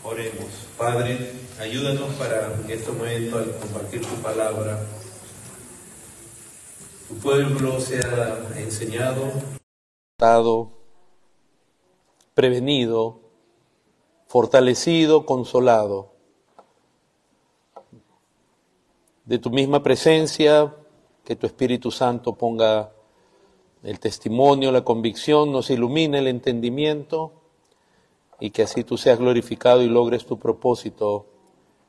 Oremos. Padre, ayúdanos para en este momento al compartir tu palabra. Tu pueblo sea enseñado, prevenido, fortalecido, consolado. De tu misma presencia, que tu Espíritu Santo ponga el testimonio, la convicción, nos ilumine el entendimiento y que así tú seas glorificado y logres tu propósito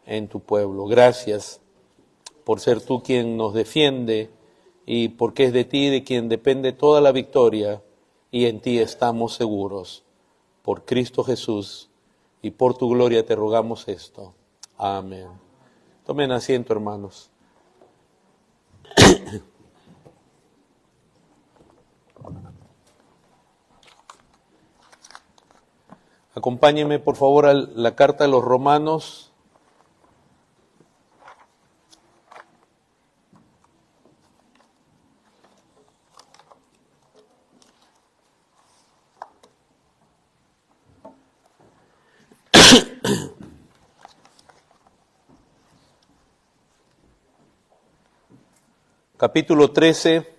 en tu pueblo. Gracias por ser tú quien nos defiende y porque es de ti de quien depende toda la victoria y en ti estamos seguros. Por Cristo Jesús y por tu gloria te rogamos esto. Amén. Tomen asiento, hermanos. Acompáñenme por favor a la carta a los Romanos. Capítulo 13.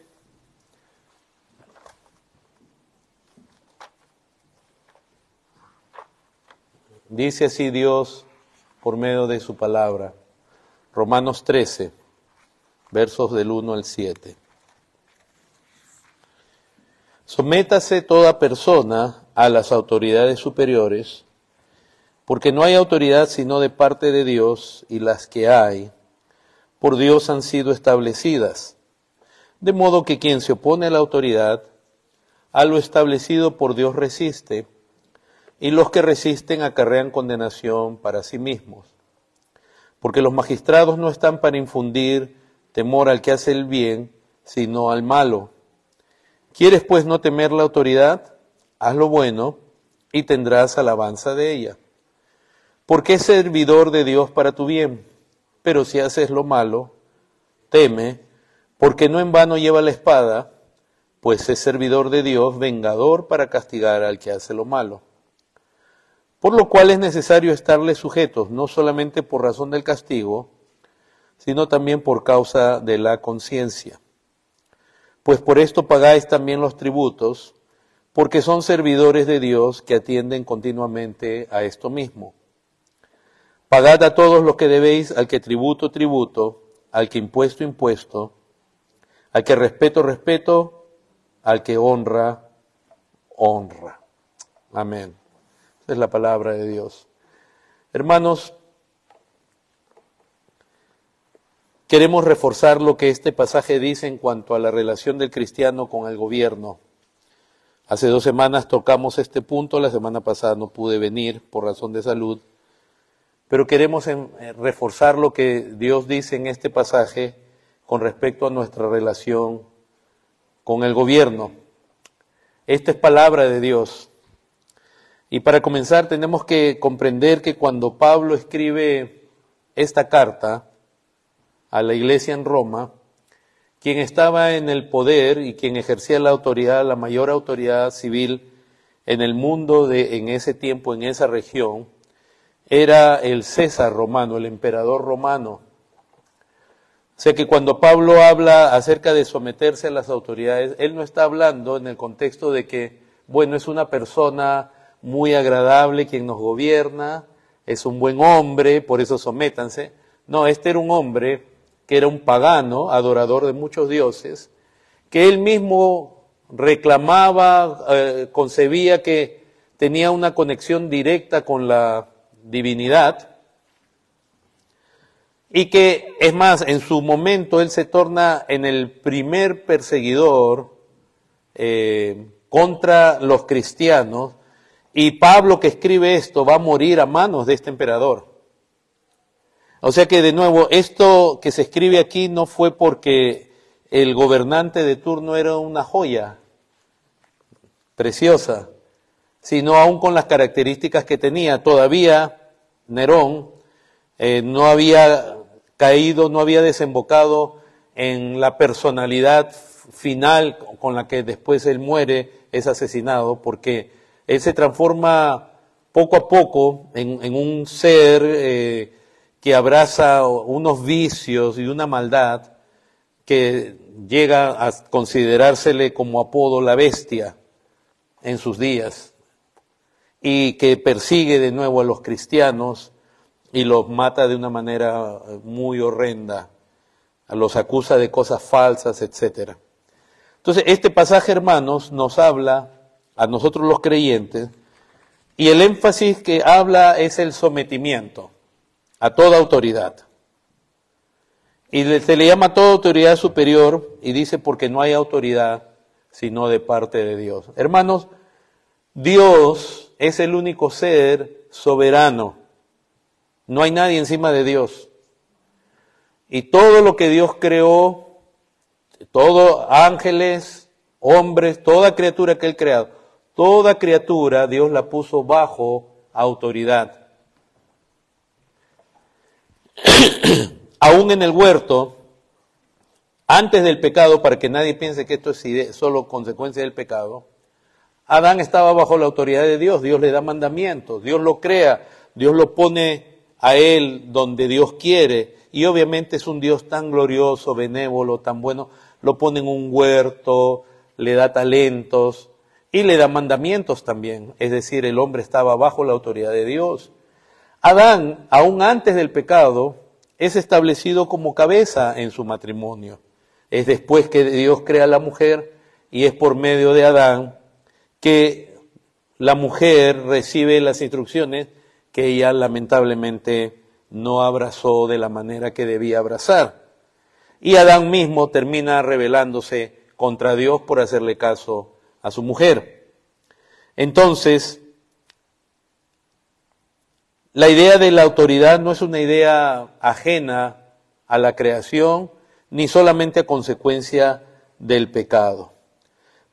Dice así Dios por medio de su palabra. Romanos 13, versos del 1 al 7. Sométase toda persona a las autoridades superiores, porque no hay autoridad sino de parte de Dios, y las que hay, por Dios han sido establecidas. De modo que quien se opone a la autoridad, a lo establecido por Dios resiste, y los que resisten acarrean condenación para sí mismos. Porque los magistrados no están para infundir temor al que hace el bien, sino al malo. ¿Quieres pues no temer la autoridad? Haz lo bueno y tendrás alabanza de ella. Porque es servidor de Dios para tu bien. Pero si haces lo malo, teme, porque no en vano lleva la espada, pues es servidor de Dios, vengador para castigar al que hace lo malo. Por lo cual es necesario estarle sujetos, no solamente por razón del castigo, sino también por causa de la conciencia. Pues por esto pagáis también los tributos, porque son servidores de Dios que atienden continuamente a esto mismo. Pagad a todos lo que debéis, al que tributo, tributo, al que impuesto, impuesto, al que respeto, respeto, al que honra, honra. Amén. Esa es la palabra de Dios. Hermanos, queremos reforzar lo que este pasaje dice en cuanto a la relación del cristiano con el gobierno. Hace 2 semanas tocamos este punto, la semana pasada no pude venir por razón de salud, pero queremos reforzar lo que Dios dice en este pasaje con respecto a nuestra relación con el gobierno. Esta es palabra de Dios. Y para comenzar tenemos que comprender que cuando Pablo escribe esta carta a la iglesia en Roma, quien estaba en el poder y quien ejercía la autoridad, la mayor autoridad civil en el mundo en ese tiempo, en esa región, era el César romano, el emperador romano. O sea que cuando Pablo habla acerca de someterse a las autoridades, él no está hablando en el contexto de que, bueno, es una persona muy agradable quien nos gobierna, es un buen hombre, por eso sométanse. No, este era un hombre que era un pagano, adorador de muchos dioses, que él mismo reclamaba, concebía que tenía una conexión directa con la divinidad, y que, es más, en su momento él se torna en el primer perseguidor contra los cristianos, y Pablo, que escribe esto, va a morir a manos de este emperador. O sea que, de nuevo, esto que se escribe aquí no fue porque el gobernante de turno era una joya preciosa, sino aún con las características que tenía. Todavía Nerón no había caído, no había desembocado en la personalidad final con la que después él muere, es asesinado, porque él se transforma poco a poco en un ser que abraza unos vicios y una maldad que llega a considerársele como apodo la bestia en sus días, y que persigue de nuevo a los cristianos y los mata de una manera muy horrenda, los acusa de cosas falsas, etc. Entonces, este pasaje, hermanos, nos habla a nosotros los creyentes, y el énfasis que habla es el sometimiento a toda autoridad. Y se le llama toda autoridad superior, y dice porque no hay autoridad sino de parte de Dios. Hermanos, Dios es el único ser soberano. No hay nadie encima de Dios. Y todo lo que Dios creó, todos ángeles, hombres, toda criatura que Él creado, toda criatura Dios la puso bajo autoridad. Aún en el huerto, antes del pecado, para que nadie piense que esto es solo consecuencia del pecado, Adán estaba bajo la autoridad de Dios. Dios le da mandamientos, Dios lo crea, Dios lo pone a él donde Dios quiere, y obviamente es un Dios tan glorioso, benévolo, tan bueno, lo pone en un huerto, le da talentos y le da mandamientos también. Es decir, el hombre estaba bajo la autoridad de Dios. Adán, aún antes del pecado, es establecido como cabeza en su matrimonio. Es después que Dios crea a la mujer, y es por medio de Adán que la mujer recibe las instrucciones que ella lamentablemente no abrazó de la manera que debía abrazar. Y Adán mismo termina rebelándose contra Dios por hacerle caso a su mujer. Entonces, la idea de la autoridad no es una idea ajena a la creación, ni solamente a consecuencia del pecado.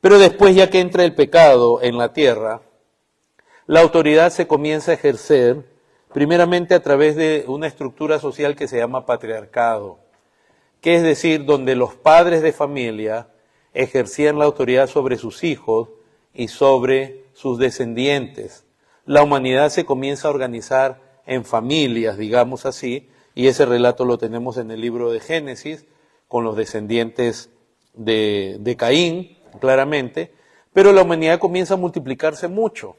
Pero después, ya que entra el pecado en la tierra, la autoridad se comienza a ejercer primeramente a través de una estructura social que se llama patriarcado, que es decir, donde los padres de familia ejercían la autoridad sobre sus hijos y sobre sus descendientes. La humanidad se comienza a organizar en familias, digamos así, y ese relato lo tenemos en el libro de Génesis, con los descendientes de Caín, claramente, pero la humanidad comienza a multiplicarse mucho.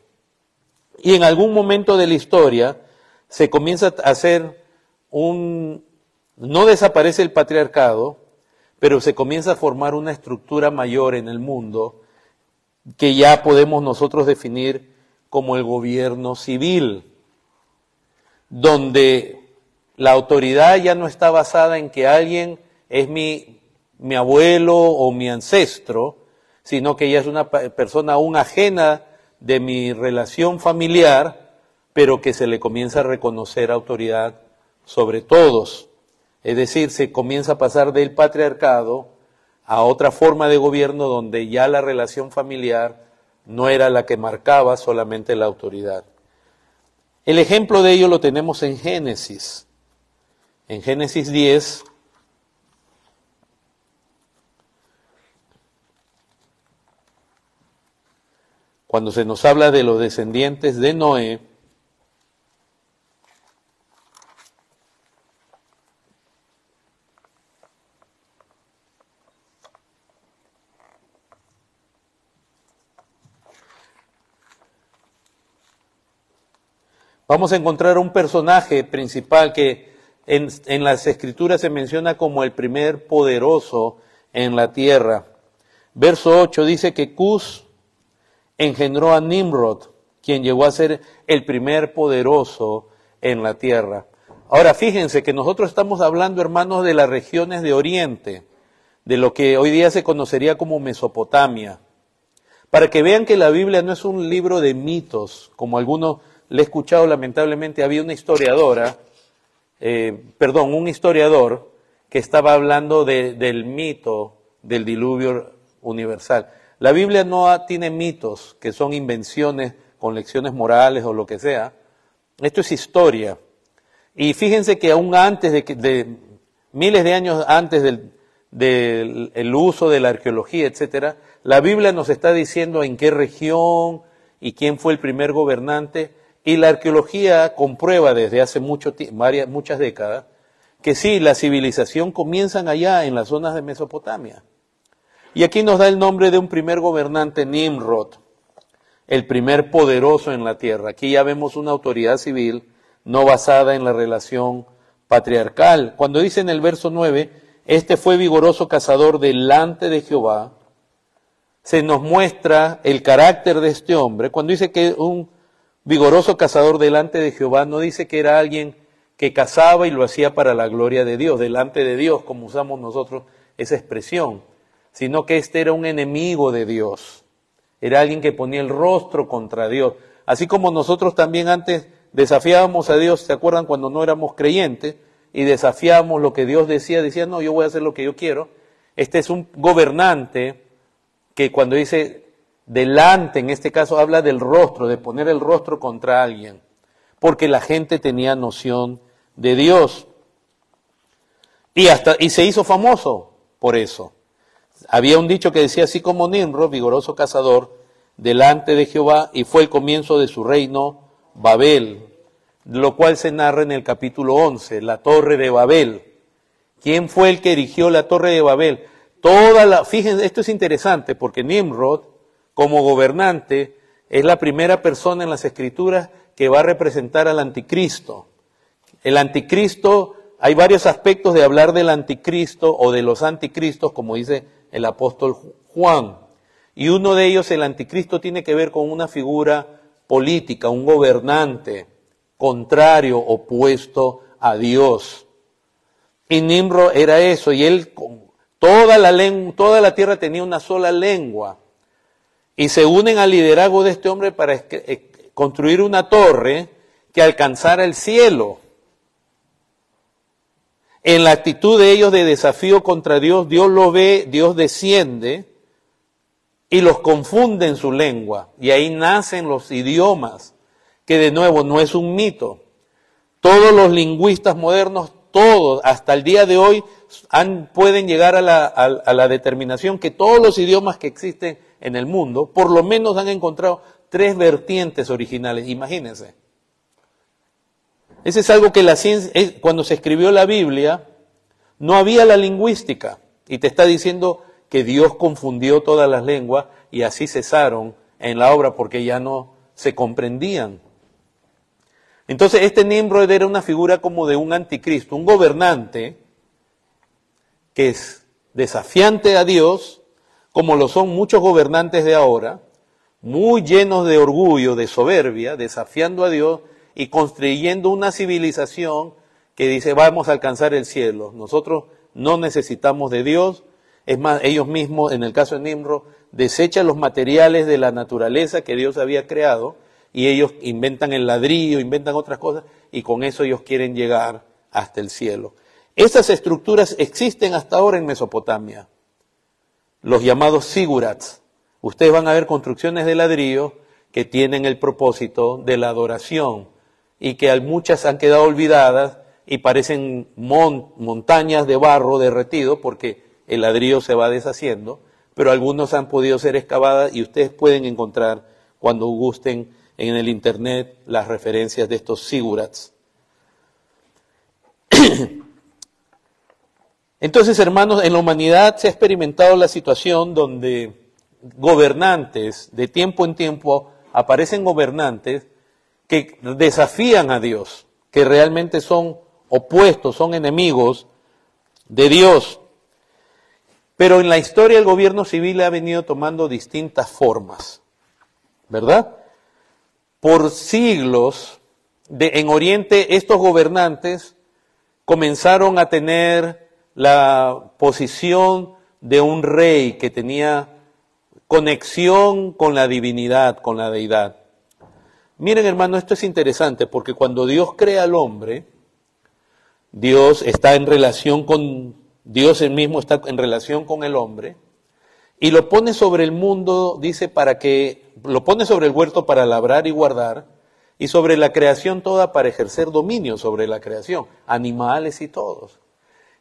Y en algún momento de la historia se comienza a hacer no desaparece el patriarcado, pero se comienza a formar una estructura mayor en el mundo que ya podemos nosotros definir como el gobierno civil, donde la autoridad ya no está basada en que alguien es mi abuelo o mi ancestro, sino que ella es una persona aún ajena de mi relación familiar, pero que se le comienza a reconocer autoridad sobre todos. Es decir, se comienza a pasar del patriarcado a otra forma de gobierno donde ya la relación familiar no era la que marcaba solamente la autoridad. El ejemplo de ello lo tenemos en Génesis. En Génesis 10, cuando se nos habla de los descendientes de Noé, vamos a encontrar un personaje principal que en las Escrituras se menciona como el primer poderoso en la tierra. Verso 8 dice que Cus engendró a Nimrod, quien llegó a ser el primer poderoso en la tierra. Ahora fíjense que nosotros estamos hablando, hermanos, de las regiones de Oriente, de lo que hoy día se conocería como Mesopotamia, para que vean que la Biblia no es un libro de mitos, como algunos le he escuchado lamentablemente. Había una historiadora, un historiador que estaba hablando del mito del diluvio universal. La Biblia no tiene mitos que son invenciones con lecciones morales o lo que sea. Esto es historia. Y fíjense que aún antes de miles de años antes del uso de la arqueología, etcétera, la Biblia nos está diciendo en qué región y quién fue el primer gobernante Y la arqueología comprueba desde hace muchas décadas que sí, la civilización comienzan allá en las zonas de Mesopotamia. Y aquí nos da el nombre de un primer gobernante, Nimrod, el primer poderoso en la tierra. Aquí ya vemos una autoridad civil no basada en la relación patriarcal. Cuando dice en el verso 9, este fue vigoroso cazador delante de Jehová, se nos muestra el carácter de este hombre. Cuando dice que un vigoroso cazador delante de Jehová, no dice que era alguien que cazaba y lo hacía para la gloria de Dios, delante de Dios, como usamos nosotros esa expresión, sino que este era un enemigo de Dios. Era alguien que ponía el rostro contra Dios. Así como nosotros también antes desafiábamos a Dios, ¿se acuerdan cuando no éramos creyentes? Y desafiábamos lo que Dios decía, no, yo voy a hacer lo que yo quiero. Este es un gobernante que cuando dice delante, en este caso habla del rostro, de poner el rostro contra alguien, porque la gente tenía noción de Dios. Y se hizo famoso por eso. Había un dicho que decía, así como Nimrod, vigoroso cazador, delante de Jehová, y fue el comienzo de su reino, Babel, lo cual se narra en el capítulo 11, la torre de Babel. ¿Quién fue el que erigió la torre de Babel? Fíjense, esto es interesante, porque Nimrod, como gobernante, es la primera persona en las Escrituras que va a representar al anticristo. El anticristo, hay varios aspectos de hablar del anticristo o de los anticristos, como dice el apóstol Juan. Y uno de ellos, el anticristo, tiene que ver con una figura política, un gobernante contrario, opuesto a Dios. Y Nimrod era eso, y él, toda la tierra tenía una sola lengua. Y se unen al liderazgo de este hombre para construir una torre que alcanzara el cielo. En la actitud de ellos de desafío contra Dios, Dios lo ve, Dios desciende y los confunde en su lengua. Y ahí nacen los idiomas, que de nuevo no es un mito. Todos los lingüistas modernos, todos, hasta el día de hoy, pueden llegar a la determinación que todos los idiomas que existen en el mundo, por lo menos han encontrado 3 vertientes originales. Imagínense. Ese es algo que la ciencia, cuando se escribió la Biblia, no había la lingüística. Y te está diciendo que Dios confundió todas las lenguas y así cesaron en la obra porque ya no se comprendían. Entonces este Nimrod era una figura como de un anticristo, un gobernante que es desafiante a Dios, como lo son muchos gobernantes de ahora, muy llenos de orgullo, de soberbia, desafiando a Dios y construyendo una civilización que dice vamos a alcanzar el cielo. Nosotros no necesitamos de Dios. Es más, ellos mismos, en el caso de Nimrod, desechan los materiales de la naturaleza que Dios había creado y ellos inventan el ladrillo, inventan otras cosas y con eso ellos quieren llegar hasta el cielo. Esas estructuras existen hasta ahora en Mesopotamia, los llamados zigurats. Ustedes van a ver construcciones de ladrillo que tienen el propósito de la adoración y que muchas han quedado olvidadas y parecen montañas de barro derretido porque el ladrillo se va deshaciendo, pero algunos han podido ser excavadas y ustedes pueden encontrar cuando gusten en el internet las referencias de estos zigurats. Entonces, hermanos, en la humanidad se ha experimentado la situación donde gobernantes, de tiempo en tiempo, aparecen gobernantes que desafían a Dios, que realmente son opuestos, son enemigos de Dios. Pero en la historia el gobierno civil ha venido tomando distintas formas, ¿verdad? Por siglos, en Oriente, estos gobernantes comenzaron a tener la posición de un rey que tenía conexión con la divinidad, con la deidad. Miren, hermano, esto es interesante porque cuando Dios crea al hombre, Dios está en relación con, Dios él mismo está en relación con el hombre y lo pone sobre el mundo, dice, lo pone sobre el huerto para labrar y guardar y sobre la creación toda para ejercer dominio sobre la creación, animales y todos.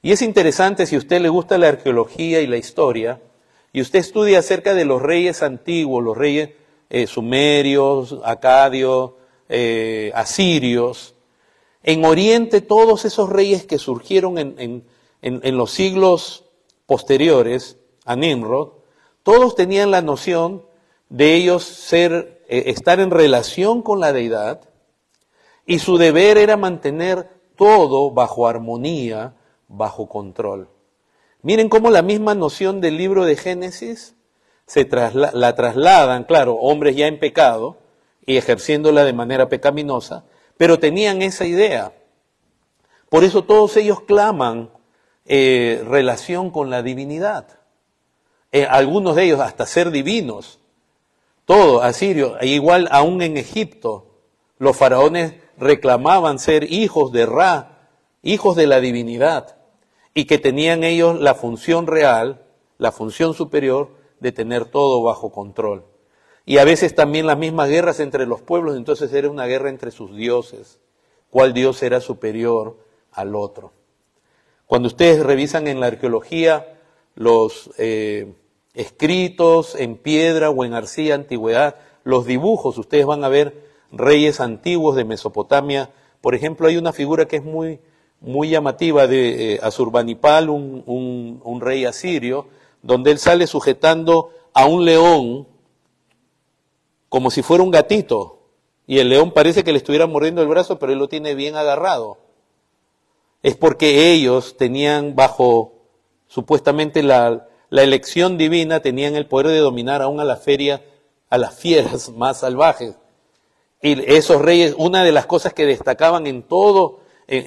Y es interesante, si a usted le gusta la arqueología y la historia, y usted estudia acerca de los reyes antiguos, los reyes sumerios, acadios, asirios. En Oriente, todos esos reyes que surgieron en los siglos posteriores a Nimrod, todos tenían la noción de ellos estar en relación con la deidad, y su deber era mantener todo bajo armonía, bajo control. Miren cómo la misma noción del libro de Génesis la trasladan, claro, hombres ya en pecado y ejerciéndola de manera pecaminosa, pero tenían esa idea. Por eso todos ellos claman relación con la divinidad. Algunos de ellos hasta ser divinos. Todo, asirio, igual aún en Egipto, los faraones reclamaban ser hijos de Ra, hijos de la divinidad, y que tenían ellos la función real, la función superior de tener todo bajo control. Y a veces también las mismas guerras entre los pueblos, entonces era una guerra entre sus dioses, cuál dios era superior al otro. Cuando ustedes revisan en la arqueología los escritos en piedra o en arcilla antigüedad, los dibujos, ustedes van a ver reyes antiguos de Mesopotamia. Por ejemplo, hay una figura que es muy llamativa de Asurbanipal, un rey asirio, donde él sale sujetando a un león como si fuera un gatito, y el león parece que le estuviera mordiendo el brazo, pero él lo tiene bien agarrado. Es porque ellos tenían bajo supuestamente la elección divina, tenían el poder de dominar aún a las fieras más salvajes. Y esos reyes, una de las cosas que destacaban en todo,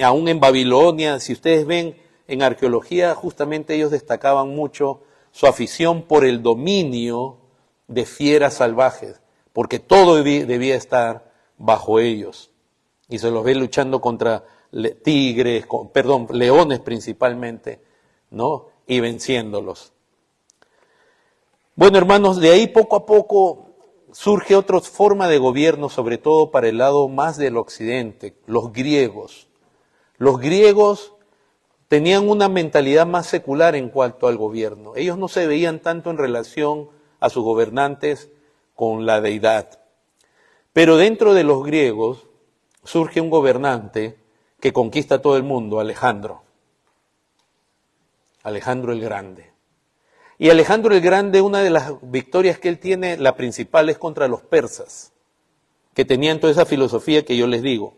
aún en Babilonia, si ustedes ven en arqueología, justamente ellos destacaban mucho su afición por el dominio de fieras salvajes, porque todo debía estar bajo ellos. Y se los ve luchando contra leones principalmente, ¿no? Y venciéndolos. Bueno, hermanos, de ahí poco a poco surge otra forma de gobierno, sobre todo para el lado más del occidente, los griegos. Los griegos tenían una mentalidad más secular en cuanto al gobierno. Ellos no se veían tanto en relación a sus gobernantes con la deidad. Pero dentro de los griegos surge un gobernante que conquista todo el mundo, Alejandro el Grande. Y Alejandro el Grande, una de las victorias que él tiene, la principal es contra los persas, que tenían toda esa filosofía que yo les digo.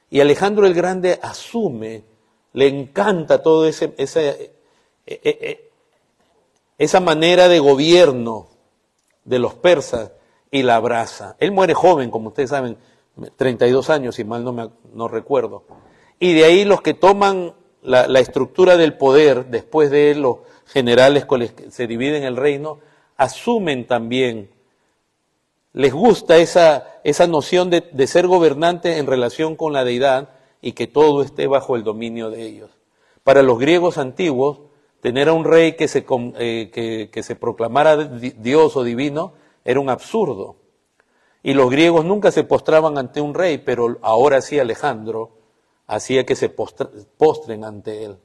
Y Alejandro el Grande asume, le encanta toda esa manera de gobierno de los persas y la abraza. Él muere joven, como ustedes saben, 32 años, si mal no recuerdo. Y de ahí los que toman la estructura del poder, después de él, los generales con los que se dividen el reino, asumen también, les gusta esa noción de ser gobernante en relación con la deidad y que todo esté bajo el dominio de ellos. Para los griegos antiguos, tener a un rey que se proclamara Dios o divino era un absurdo. Y los griegos nunca se postraban ante un rey, pero ahora sí Alejandro hacía que se postren ante él.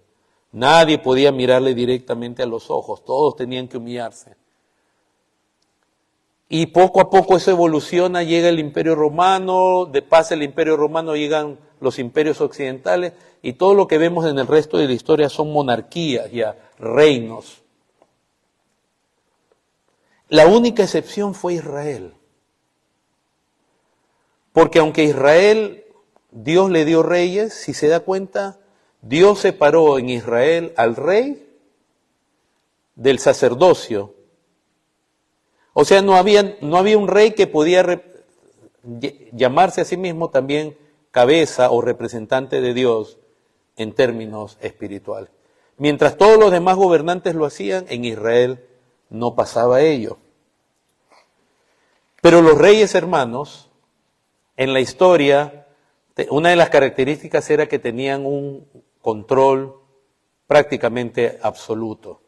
Nadie podía mirarle directamente a los ojos, todos tenían que humillarse. Y poco a poco eso evoluciona, llega el Imperio Romano, de paso el Imperio Romano llegan los imperios occidentales, y todo lo que vemos en el resto de la historia son monarquías, ya reinos. La única excepción fue Israel. Porque aunque Israel, Dios le dio reyes, si se da cuenta, Dios separó en Israel al rey del sacerdocio. O sea, no había un rey que podía llamarse a sí mismo también cabeza o representante de Dios en términos espirituales. Mientras todos los demás gobernantes lo hacían, en Israel no pasaba ello. Pero los reyes, hermanos, en la historia, una de las características era que tenían un control prácticamente absoluto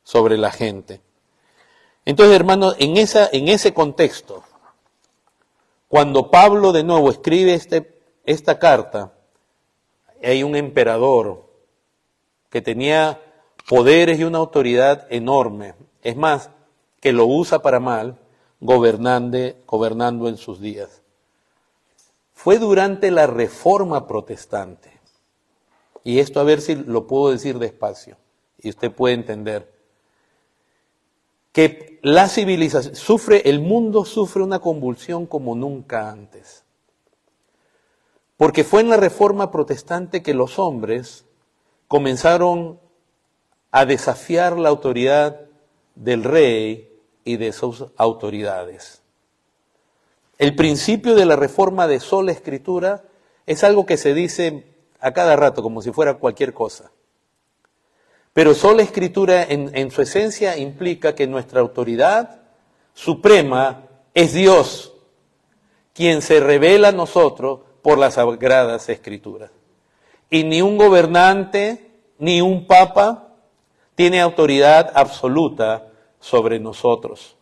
sobre la gente. Entonces, hermanos, en ese contexto, cuando Pablo de nuevo escribe esta carta, hay un emperador que tenía poderes y una autoridad enorme, es más, que lo usa para mal, gobernando en sus días. fue durante la Reforma Protestante. Y esto a ver si lo puedo decir despacio y usted puede entender. Que la civilización el mundo sufre una convulsión como nunca antes. Porque fue en la Reforma Protestante que los hombres comenzaron a desafiar la autoridad del rey y de sus autoridades. El principio de la reforma de sola escritura es algo que se dice a cada rato como si fuera cualquier cosa. Pero sola escritura en su esencia implica que nuestra autoridad suprema es Dios, quien se revela a nosotros por las sagradas escrituras. Y ni un gobernante, ni un papa tiene autoridad absoluta sobre nosotros.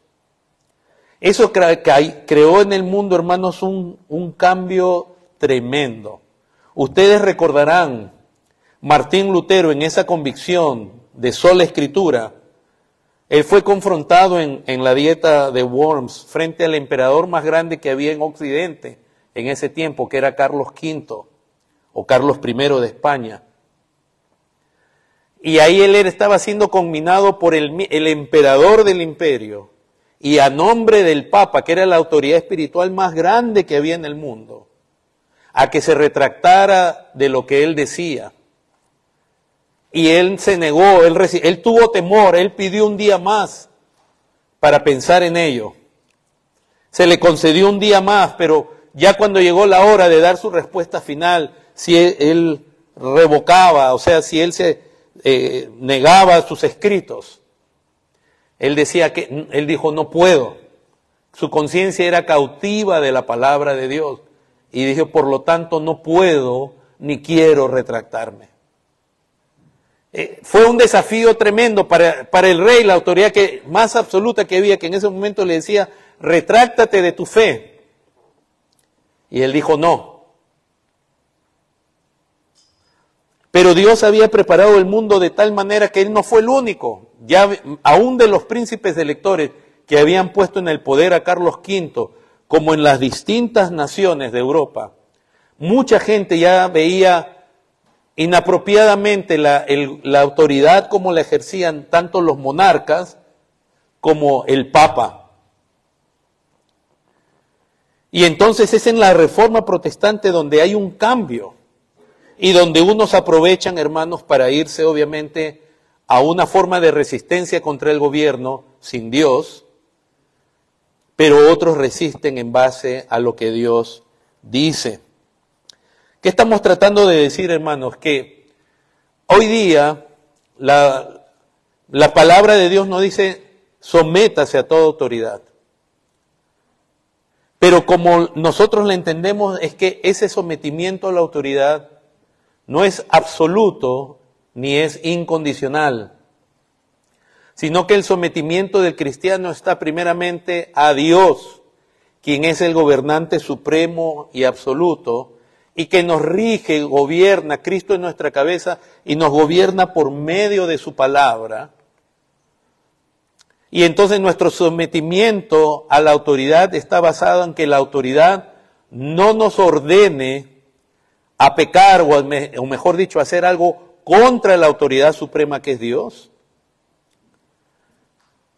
Eso creó en el mundo, hermanos, un cambio tremendo. Ustedes recordarán, Martín Lutero, en esa convicción de sola escritura, él fue confrontado en la dieta de Worms frente al emperador más grande que había en Occidente en ese tiempo, que era Carlos V o Carlos I de España. Y ahí él estaba siendo conminado por el emperador del imperio y a nombre del Papa, que era la autoridad espiritual más grande que había en el mundo, a que se retractara de lo que él decía. Y él se negó, él tuvo temor, él pidió un día más para pensar en ello. Se le concedió un día más, pero ya cuando llegó la hora de dar su respuesta final, si él revocaba, o sea, si él se negaba sus escritos, él dijo, no puedo. Su conciencia era cautiva de la palabra de Dios. Y dijo, por lo tanto, no puedo ni quiero retractarme. Fue un desafío tremendo para el rey, la autoridad más absoluta que había, que en ese momento le decía, retráctate de tu fe. Y él dijo, no. Pero Dios había preparado el mundo de tal manera que él no fue el único. Ya aún de los príncipes electores que habían puesto en el poder a Carlos V, como en las distintas naciones de Europa, mucha gente ya veía inapropiadamente la autoridad como la ejercían tanto los monarcas como el Papa. Y entonces es en la Reforma Protestante donde hay un cambio y donde unos aprovechan, hermanos, para irse obviamente a una forma de resistencia contra el gobierno sin Dios, pero otros resisten en base a lo que Dios dice. ¿Qué estamos tratando de decir, hermanos? Que hoy día la palabra de Dios nos dice, sométase a toda autoridad. Pero como nosotros la entendemos, es que ese sometimiento a la autoridad no es absoluto ni es incondicional, sino que el sometimiento del cristiano está primeramente a Dios, quien es el gobernante supremo y absoluto, y que nos rige, gobierna, Cristo en nuestra cabeza, y nos gobierna por medio de su palabra. Y entonces nuestro sometimiento a la autoridad está basado en que la autoridad no nos ordene a pecar, o mejor dicho, a hacer algo contra la autoridad suprema que es Dios.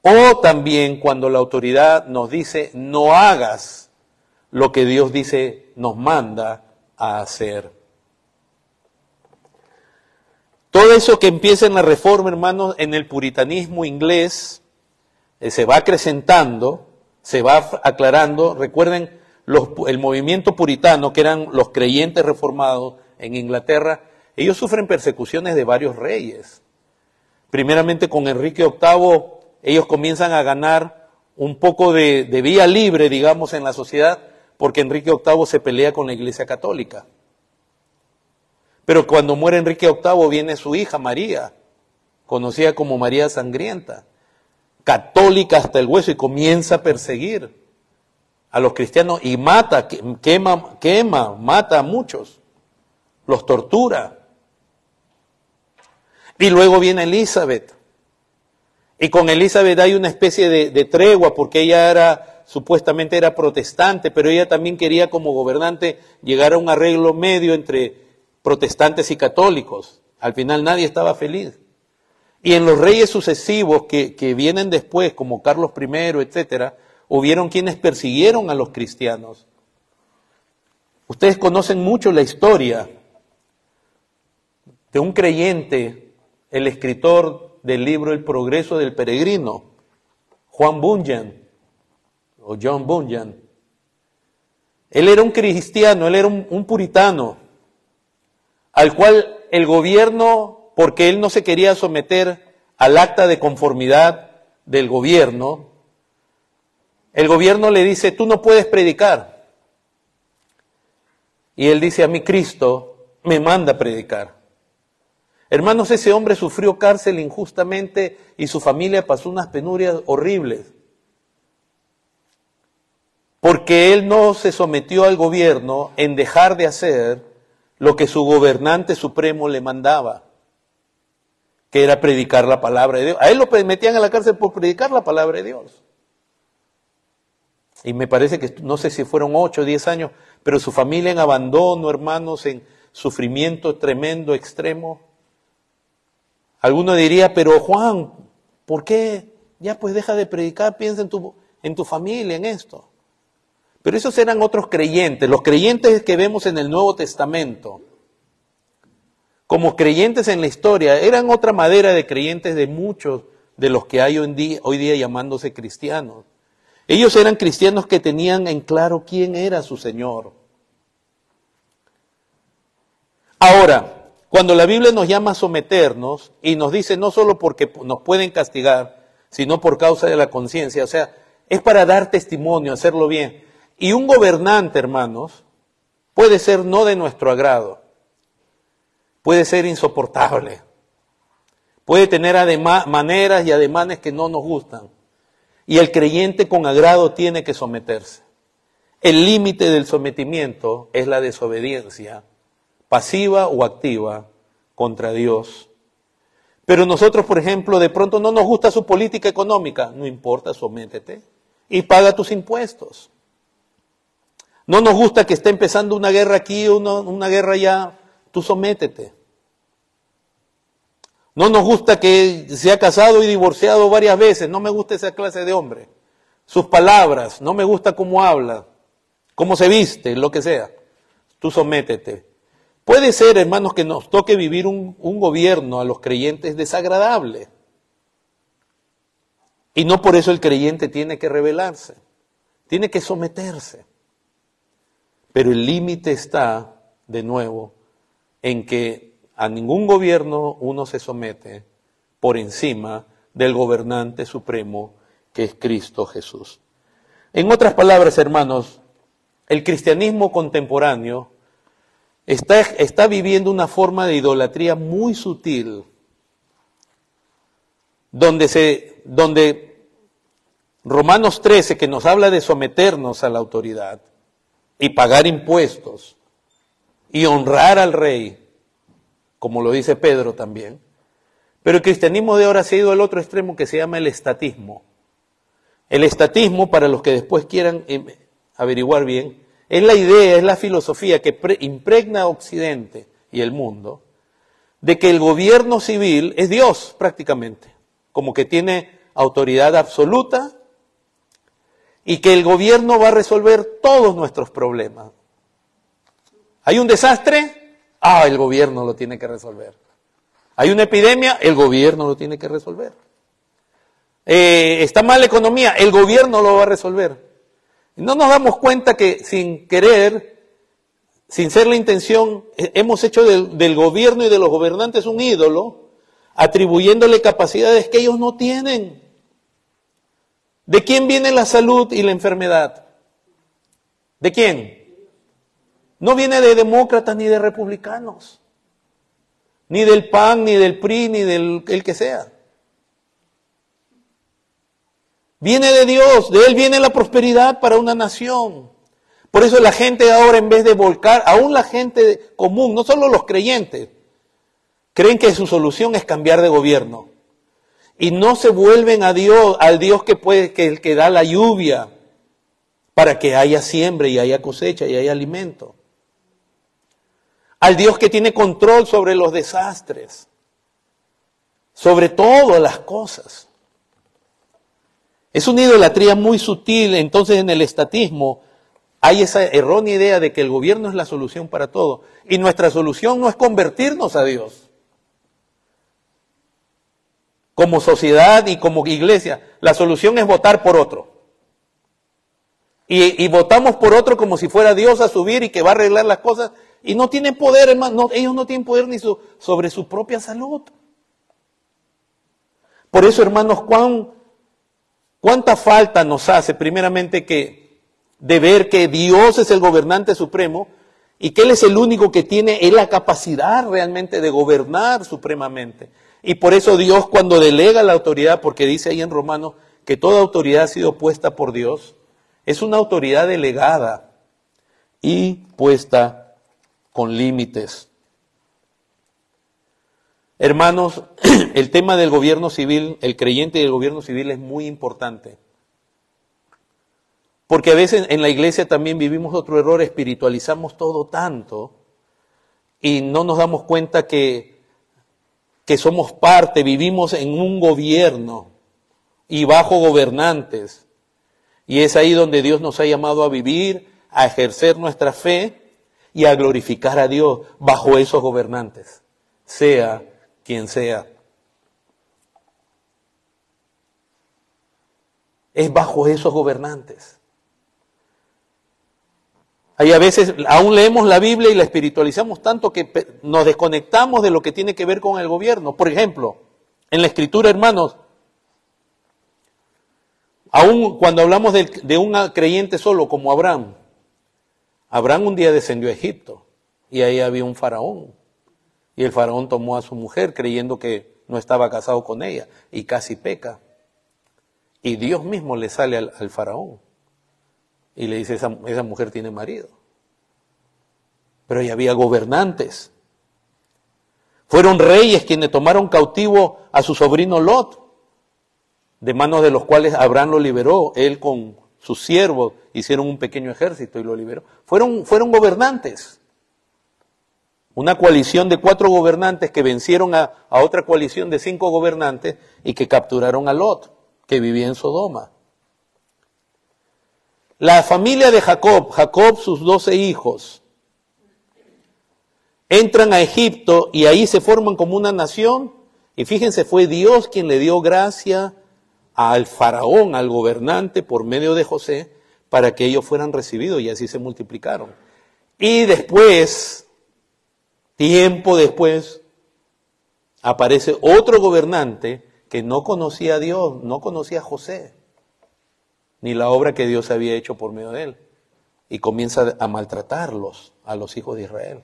O también cuando la autoridad nos dice, no hagas lo que Dios dice, nos manda a hacer. Todo eso que empieza en la Reforma, hermanos, en el puritanismo inglés, se va acrecentando, se va aclarando. Recuerden, el movimiento puritano, que eran los creyentes reformados en Inglaterra, ellos sufren persecuciones de varios reyes. Primeramente con Enrique VIII, ellos comienzan a ganar un poco de vía libre, digamos, en la sociedad, porque Enrique VIII se pelea con la Iglesia Católica. Pero cuando muere Enrique VIII viene su hija María, conocida como María Sangrienta, católica hasta el hueso, y comienza a perseguir a los cristianos y mata a muchos, los tortura. Y luego viene Elizabeth, y con Elizabeth hay una especie de tregua, porque ella era supuestamente era protestante, pero ella también quería como gobernante llegar a un arreglo medio entre protestantes y católicos. Al final nadie estaba feliz. Y en los reyes sucesivos que vienen después, como Carlos I, etcétera, hubieron quienes persiguieron a los cristianos. Ustedes conocen mucho la historia de un creyente, el escritor del libro El progreso del peregrino, Juan Bunyan, o John Bunyan. Él era un cristiano, él era un puritano, al cual el gobierno, porque él no se quería someter al acta de conformidad del gobierno, el gobierno le dice, tú no puedes predicar. Y él dice, a mí Cristo me manda a predicar. Hermanos, ese hombre sufrió cárcel injustamente y su familia pasó unas penurias horribles. Porque él no se sometió al gobierno en dejar de hacer lo que su gobernante supremo le mandaba, que era predicar la palabra de Dios. A él lo metían a la cárcel por predicar la palabra de Dios. Y me parece que, no sé si fueron 8 o 10 años, pero su familia en abandono, hermanos, en sufrimiento tremendo, extremo. Alguno diría, pero Juan, ¿por qué? Ya pues deja de predicar, piensa en tu familia, en esto. Pero esos eran otros creyentes, los creyentes que vemos en el Nuevo Testamento. Como creyentes en la historia, eran otra madera de creyentes de muchos de los que hay hoy día llamándose cristianos. Ellos eran cristianos que tenían en claro quién era su Señor. Ahora, cuando la Biblia nos llama a someternos y nos dice no solo porque nos pueden castigar, sino por causa de la conciencia, o sea, es para dar testimonio, hacerlo bien. Y un gobernante, hermanos, puede ser no de nuestro agrado, puede ser insoportable, puede tener maneras y ademanes que no nos gustan. Y el creyente con agrado tiene que someterse. El límite del sometimiento es la desobediencia, pasiva o activa, contra Dios. Pero nosotros, por ejemplo, de pronto no nos gusta su política económica. No importa, sométete y paga tus impuestos. No nos gusta que esté empezando una guerra aquí, una guerra allá. Tú sométete. No nos gusta que se ha casado y divorciado varias veces. No me gusta esa clase de hombre. Sus palabras, no me gusta cómo habla, cómo se viste, lo que sea. Tú sométete. Puede ser, hermanos, que nos toque vivir un gobierno a los creyentes desagradable. Y no por eso el creyente tiene que rebelarse. Tiene que someterse. Pero el límite está, de nuevo, en que a ningún gobierno uno se somete por encima del gobernante supremo que es Cristo Jesús. En otras palabras, hermanos, el cristianismo contemporáneo está viviendo una forma de idolatría muy sutil, donde Romanos 13, que nos habla de someternos a la autoridad y pagar impuestos y honrar al rey, como lo dice Pedro también. Pero el cristianismo de ahora se ha ido al otro extremo que se llama el estatismo. El estatismo, para los que después quieran averiguar bien, es la idea, es la filosofía que impregna a Occidente y el mundo, de que el gobierno civil es Dios prácticamente, como que tiene autoridad absoluta y que el gobierno va a resolver todos nuestros problemas. ¿Hay un desastre? El gobierno lo tiene que resolver. Hay una epidemia, el gobierno lo tiene que resolver. Está mal la economía, el gobierno lo va a resolver. No nos damos cuenta que sin querer, sin ser la intención, hemos hecho del gobierno y de los gobernantes un ídolo, atribuyéndole capacidades que ellos no tienen. ¿De quién viene la salud y la enfermedad? ¿De quién? No viene de demócratas ni de republicanos, ni del PAN, ni del PRI, ni del el que sea. Viene de Dios, de Él viene la prosperidad para una nación. Por eso la gente ahora, en vez de volcar, aún la gente común, no solo los creyentes, creen que su solución es cambiar de gobierno. Y no se vuelven a Dios, al Dios que da la lluvia para que haya siembra y haya cosecha y haya alimento. Al Dios que tiene control sobre los desastres, sobre todas las cosas. Es una idolatría muy sutil. Entonces en el estatismo hay esa errónea idea de que el gobierno es la solución para todo. Y nuestra solución no es convertirnos a Dios. Como sociedad y como iglesia, la solución es votar por otro. Y votamos por otro como si fuera Dios a subir y que va a arreglar las cosas. Y no tienen poder, hermano. Ellos no tienen poder ni sobre su propia salud. Por eso, hermanos, cuánta falta nos hace, primeramente, de ver que Dios es el gobernante supremo y que Él es el único que tiene la capacidad realmente de gobernar supremamente. Y por eso Dios, cuando delega la autoridad, porque dice ahí en Romanos que toda autoridad ha sido puesta por Dios, es una autoridad delegada y puesta con límites. Hermanos, el tema del gobierno civil, el creyente y el gobierno civil es muy importante. Porque a veces en la iglesia también vivimos otro error, espiritualizamos todo tanto y no nos damos cuenta que somos parte, vivimos en un gobierno y bajo gobernantes. Y es ahí donde Dios nos ha llamado a vivir, a ejercer nuestra fe y a glorificar a Dios bajo esos gobernantes, sea quien sea. Es bajo esos gobernantes. Hay a veces, aún leemos la Biblia y la espiritualizamos tanto que nos desconectamos de lo que tiene que ver con el gobierno. Por ejemplo, en la Escritura, hermanos, aún cuando hablamos de un creyente solo como Abraham, Abraham un día descendió a Egipto y ahí había un faraón. Y el faraón tomó a su mujer creyendo que no estaba casado con ella y casi peca. Y Dios mismo le sale al faraón y le dice, esa mujer tiene marido. Pero ahí había gobernantes. Fueron reyes quienes tomaron cautivo a su sobrino Lot, de manos de los cuales Abraham lo liberó. Él con sus siervos hicieron un pequeño ejército y lo liberó. Fueron gobernantes. Una coalición de 4 gobernantes que vencieron a otra coalición de 5 gobernantes y que capturaron a Lot, que vivía en Sodoma. La familia de Jacob, sus 12 hijos, entran a Egipto y ahí se forman como una nación. Y fíjense, fue Dios quien le dio gracia al faraón, al gobernante, por medio de José, para que ellos fueran recibidos y así se multiplicaron. Y después, tiempo después, aparece otro gobernante que no conocía a Dios, no conocía a José, ni la obra que Dios había hecho por medio de él. Y comienza a maltratarlos, a los hijos de Israel.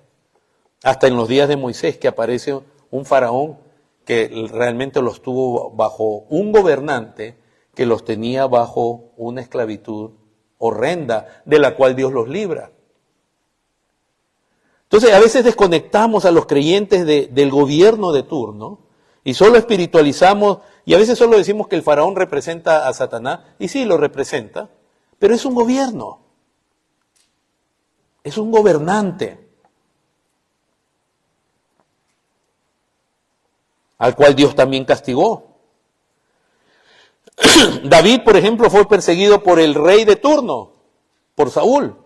Hasta en los días de Moisés, que aparece un faraón que realmente los tuvo bajo un gobernante que los tenía bajo una esclavitud horrenda, de la cual Dios los libra. Entonces, a veces desconectamos a los creyentes del gobierno de turno y solo espiritualizamos, y a veces solo decimos que el faraón representa a Satanás, y sí lo representa, pero es un gobierno, es un gobernante al cual Dios también castigó. David, por ejemplo, fue perseguido por el rey de turno, por Saúl,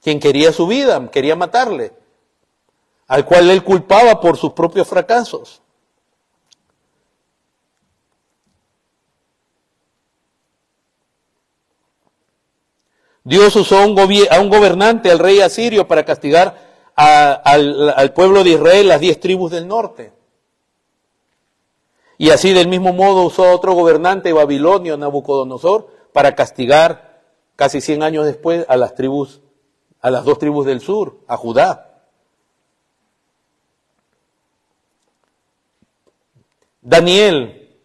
quien quería su vida, quería matarle, al cual él culpaba por sus propios fracasos. Dios usó a un gobernante, al rey asirio, para castigar al pueblo de Israel, las 10 tribus del norte. Y así del mismo modo usó a otro gobernante babilonio, Nabucodonosor, para castigar casi 100 años después a las 2 tribus del sur, a Judá. Daniel,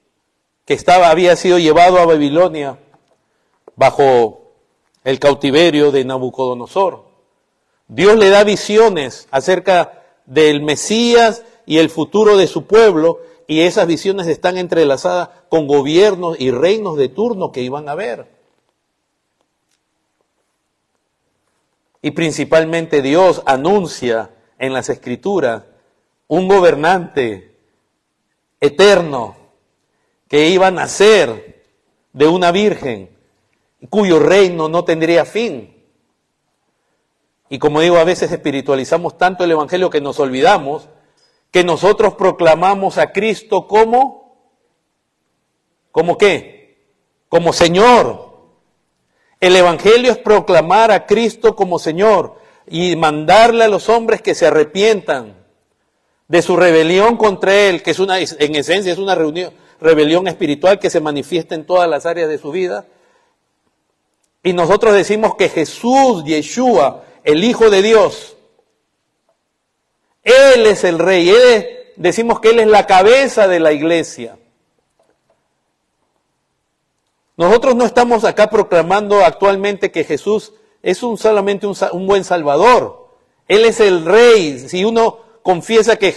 que había sido llevado a Babilonia bajo el cautiverio de Nabucodonosor. Dios le da visiones acerca del Mesías y el futuro de su pueblo, y esas visiones están entrelazadas con gobiernos y reinos de turno que iban a haber. y principalmente Dios anuncia en las Escrituras un gobernante eterno que iba a nacer de una virgen, cuyo reino no tendría fin. Y como digo, a veces espiritualizamos tanto el Evangelio que nos olvidamos que nosotros proclamamos a Cristo ¿cómo qué? Como Señor. El Evangelio es proclamar a Cristo como Señor y mandarle a los hombres que se arrepientan de su rebelión contra Él, que es en esencia es una rebelión espiritual que se manifiesta en todas las áreas de su vida. Y nosotros decimos que Jesús, Yeshua, el Hijo de Dios, Él es el Rey, decimos que Él es la cabeza de la iglesia. Nosotros no estamos acá proclamando actualmente que Jesús es solamente un buen Salvador. Él es el Rey. Si uno confiesa que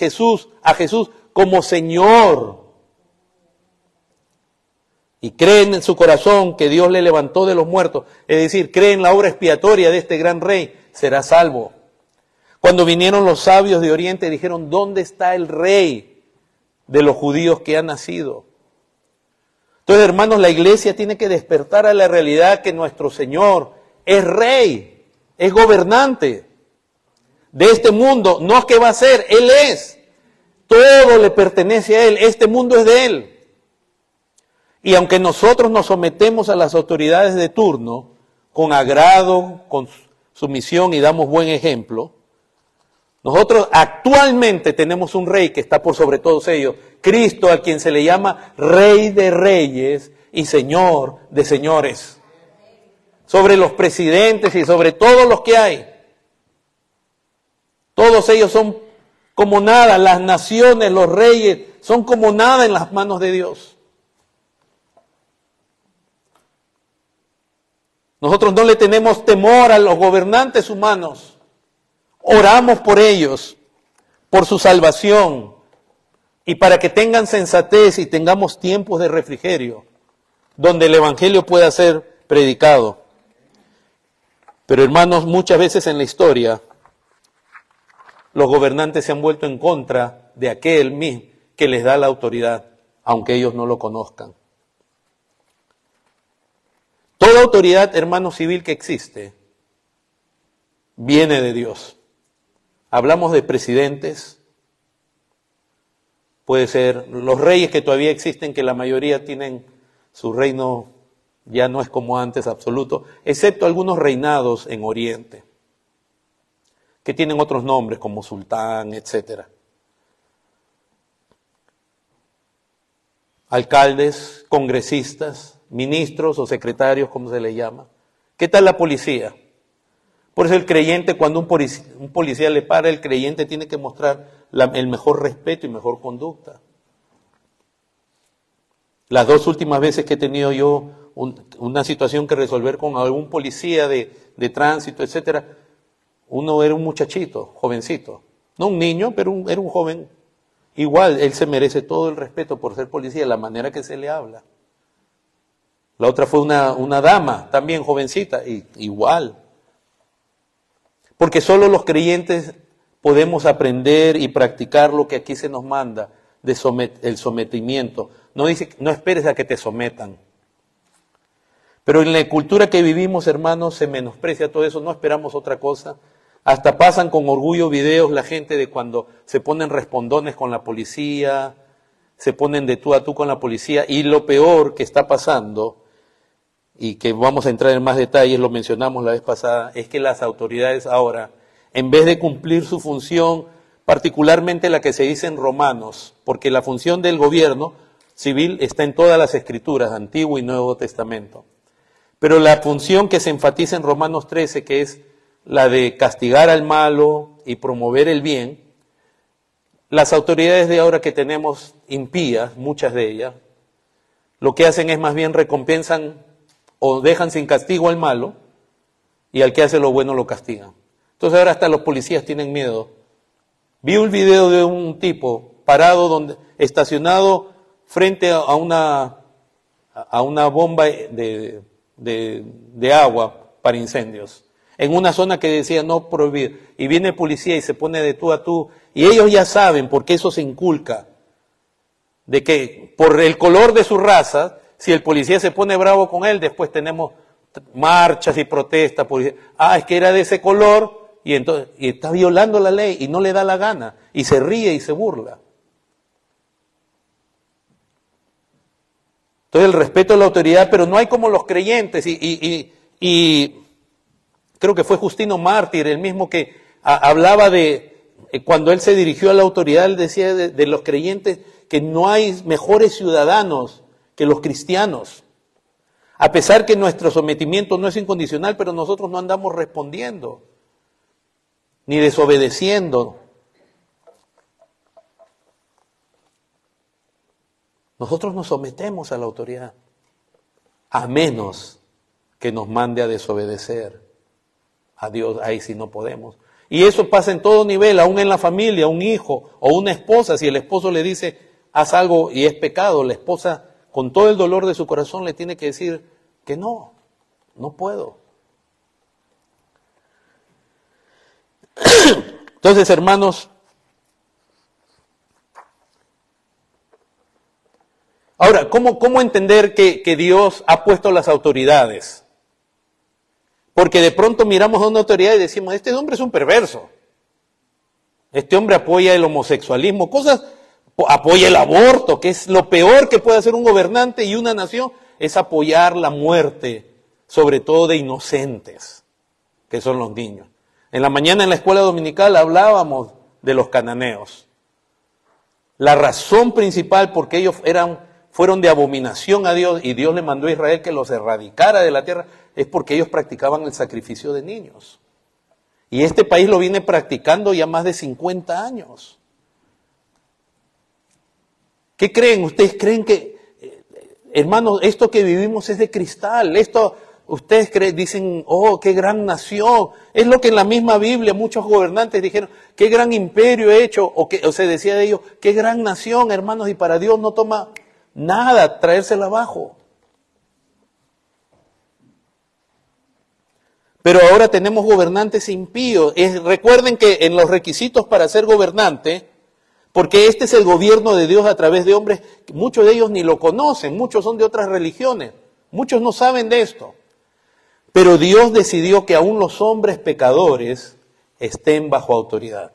a Jesús como Señor y cree en su corazón que Dios le levantó de los muertos, es decir, cree en la obra expiatoria de este gran Rey, será salvo. Cuando vinieron los sabios de Oriente dijeron, ¿dónde está el Rey de los judíos que ha nacido? Entonces, hermanos, la iglesia tiene que despertar a la realidad que nuestro Señor es Rey, es gobernante de este mundo. No es que va a ser, Él es. Todo le pertenece a Él, este mundo es de Él. Y aunque nosotros nos sometemos a las autoridades de turno, con agrado, con sumisión y damos buen ejemplo, nosotros actualmente tenemos un Rey que está por sobre todos ellos, Cristo, a quien se le llama Rey de Reyes y Señor de Señores. Sobre los presidentes y sobre todos los que hay. Todos ellos son como nada, las naciones, los reyes, son como nada en las manos de Dios. Nosotros no le tenemos temor a los gobernantes humanos. Oramos por ellos, por su salvación y para que tengan sensatez y tengamos tiempos de refrigerio, donde el Evangelio pueda ser predicado. Pero hermanos, muchas veces en la historia, los gobernantes se han vuelto en contra de aquel mismo que les da la autoridad, aunque ellos no lo conozcan. Toda autoridad, hermano, civil que existe, viene de Dios. Hablamos de presidentes, puede ser los reyes que todavía existen, que la mayoría tienen su reino, ya no es como antes absoluto, excepto algunos reinados en Oriente, que tienen otros nombres como sultán, etcétera. Alcaldes, congresistas, ministros o secretarios, como se le llama. ¿Qué tal la policía? Por eso el creyente, cuando un policía le para, el creyente tiene que mostrar el mejor respeto y mejor conducta. Las dos últimas veces que he tenido yo una situación que resolver con algún policía de tránsito, etcétera, uno era un muchachito, jovencito. No un niño, pero era un joven. Igual, él se merece todo el respeto por ser policía, la manera que se le habla. La otra fue una dama, también jovencita, igual. Porque solo los creyentes podemos aprender y practicar lo que aquí se nos manda, el sometimiento. No dice, no esperes a que te sometan. Pero en la cultura que vivimos, hermanos, se menosprecia todo eso, no esperamos otra cosa. Hasta pasan con orgullo videos la gente de cuando se ponen respondones con la policía, se ponen de tú a tú con la policía, y lo peor que está pasando, y que vamos a entrar en más detalles, lo mencionamos la vez pasada, es que las autoridades ahora, en vez de cumplir su función, particularmente la que se dice en Romanos, porque la función del gobierno civil está en todas las escrituras, Antiguo y Nuevo Testamento, pero la función que se enfatiza en Romanos 13, que es la de castigar al malo y promover el bien, las autoridades de ahora que tenemos impías, muchas de ellas, lo que hacen es más bien recompensan o dejan sin castigo al malo y al que hace lo bueno lo castigan. Entonces ahora hasta los policías tienen miedo. Vi un video de un tipo parado estacionado frente a una bomba de agua para incendios. en una zona que decía no prohibido, y viene el policía y se pone de tú a tú, y ellos ya saben, porque eso se inculca, de que por el color de su raza, si el policía se pone bravo con él, después tenemos marchas y protestas, es que era de ese color, y entonces y está violando la ley, y no le da la gana, y se ríe y se burla. Entonces el respeto a la autoridad, pero no hay como los creyentes, y creo que fue Justino Mártir, el mismo que hablaba de, cuando él se dirigió a la autoridad, él decía de los creyentes que no hay mejores ciudadanos que los cristianos. A pesar que nuestro sometimiento no es incondicional, pero nosotros no andamos respondiendo, ni desobedeciendo. Nosotros nos sometemos a la autoridad, a menos que nos mande a desobedecer a Dios, ahí sí no podemos. Y eso pasa en todo nivel, aún en la familia, un hijo o una esposa, si el esposo le dice, haz algo y es pecado, la esposa con todo el dolor de su corazón le tiene que decir que no puedo. Entonces, hermanos, ahora, ¿cómo entender que Dios ha puesto las autoridades? Porque de pronto miramos a una autoridad y decimos, este hombre es un perverso. Este hombre apoya el homosexualismo, apoya el aborto, que es lo peor que puede hacer un gobernante y una nación, es apoyar la muerte, sobre todo de inocentes, que son los niños. En la mañana en la escuela dominical hablábamos de los cananeos. La razón principal porque ellos fueron de abominación a Dios y Dios le mandó a Israel que los erradicara de la tierra, es porque ellos practicaban el sacrificio de niños. Y este país lo viene practicando ya más de 50 años. ¿Qué creen? ¿Ustedes creen que, hermanos, esto que vivimos es de cristal? Ustedes dicen, oh, qué gran nación. Es lo que en la misma Biblia muchos gobernantes dijeron, qué gran imperio he hecho, o se decía de ellos, qué gran nación, hermanos, y para Dios no toma nada traérsela abajo. Pero ahora tenemos gobernantes impíos. Recuerden que en los requisitos para ser gobernante, porque este es el gobierno de Dios a través de hombres, muchos de ellos ni lo conocen, muchos son de otras religiones, muchos no saben de esto. Pero Dios decidió que aún los hombres pecadores estén bajo autoridad.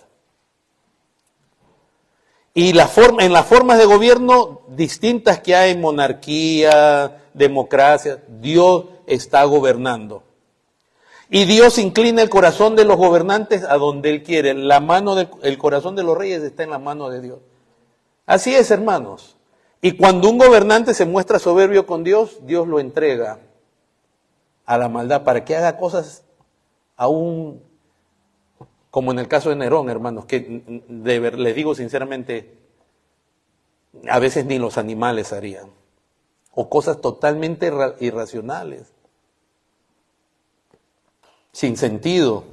Y en las formas de gobierno distintas que hay, monarquía, democracia, Dios está gobernando. Y Dios inclina el corazón de los gobernantes a donde Él quiere. El corazón de los reyes está en la mano de Dios. Así es, hermanos. Y cuando un gobernante se muestra soberbio con Dios, Dios lo entrega a la maldad para que haga cosas aún, como en el caso de Nerón, hermanos, que les digo sinceramente, a veces ni los animales harían. O cosas totalmente irracionales. Sin sentido.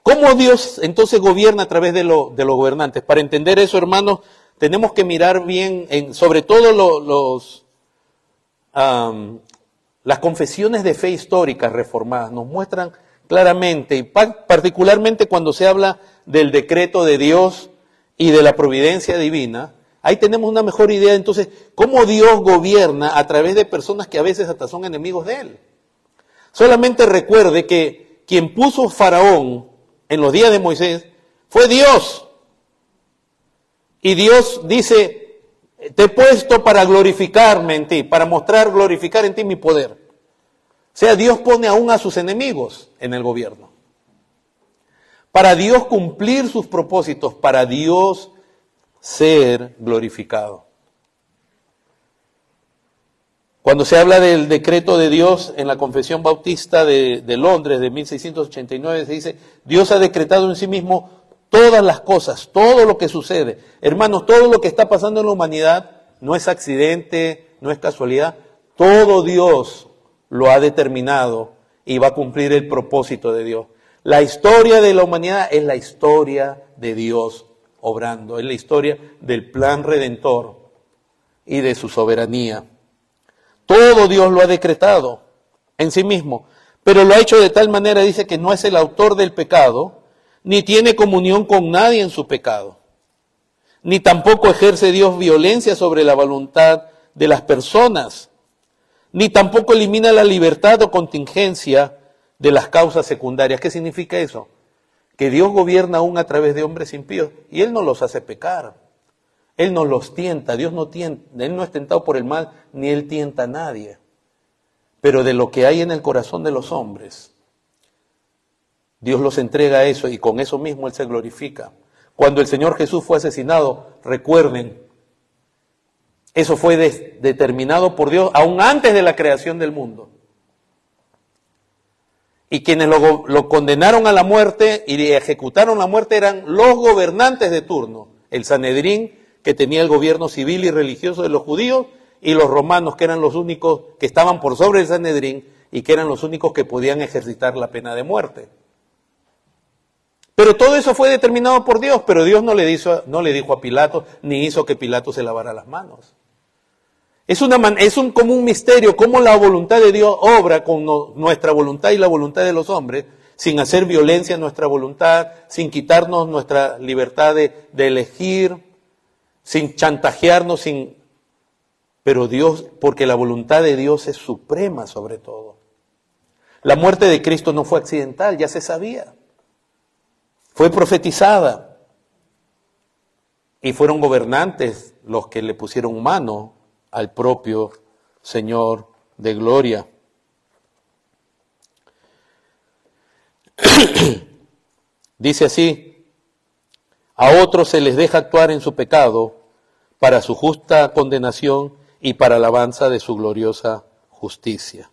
¿Cómo Dios entonces gobierna a través de los gobernantes? Para entender eso, hermanos, tenemos que mirar bien, sobre todo las confesiones de fe históricas reformadas, nos muestran claramente, y particularmente cuando se habla del decreto de Dios y de la providencia divina, ahí tenemos una mejor idea entonces, cómo Dios gobierna a través de personas que a veces hasta son enemigos de Él. Solamente recuerde que quien puso Faraón en los días de Moisés fue Dios. Y Dios dice, te he puesto para glorificarme en ti, para glorificar en ti mi poder. O sea, Dios pone aún a sus enemigos en el gobierno. Para Dios cumplir sus propósitos, para Dios ser glorificado. Cuando se habla del decreto de Dios en la Confesión Bautista de Londres de 1689, se dice, Dios ha decretado en sí mismo todas las cosas, todo lo que sucede. Hermanos, todo lo que está pasando en la humanidad no es accidente, no es casualidad. Todo Dios lo ha determinado y va a cumplir el propósito de Dios. La historia de la humanidad es la historia de Dios obrando, es la historia del plan redentor y de su soberanía. Todo Dios lo ha decretado en sí mismo. pero lo ha hecho de tal manera, dice, que no es el autor del pecado, ni tiene comunión con nadie en su pecado, ni tampoco ejerce Dios violencia sobre la voluntad de las personas, ni tampoco elimina la libertad o contingencia de las causas secundarias. ¿Qué significa eso? Que Dios gobierna aún a través de hombres impíos y Él no los hace pecar. Él no los tienta, Él no es tentado por el mal, ni Él tienta a nadie. Pero de lo que hay en el corazón de los hombres, Dios los entrega a eso y con eso mismo Él se glorifica. Cuando el Señor Jesús fue asesinado, recuerden, eso fue determinado por Dios aún antes de la creación del mundo. Y quienes lo condenaron a la muerte y ejecutaron la muerte eran los gobernantes de turno, el Sanedrín, que tenía el gobierno civil y religioso de los judíos, y los romanos, que eran los únicos que estaban por sobre el Sanedrín y que eran los únicos que podían ejercitar la pena de muerte. Pero todo eso fue determinado por Dios, pero Dios no le dijo a Pilato, ni hizo que Pilato se lavara las manos. Es como un misterio, cómo la voluntad de Dios obra con nuestra voluntad y la voluntad de los hombres, sin hacer violencia a nuestra voluntad, sin quitarnos nuestra libertad de elegir, sin chantajearnos, pero Dios, porque la voluntad de Dios es suprema sobre todo. La muerte de Cristo no fue accidental, ya se sabía. Fue profetizada. Y fueron gobernantes los que le pusieron mano al propio Señor de gloria. Dice así: a otros se les deja actuar en su pecado para su justa condenación y para alabanza de su gloriosa justicia.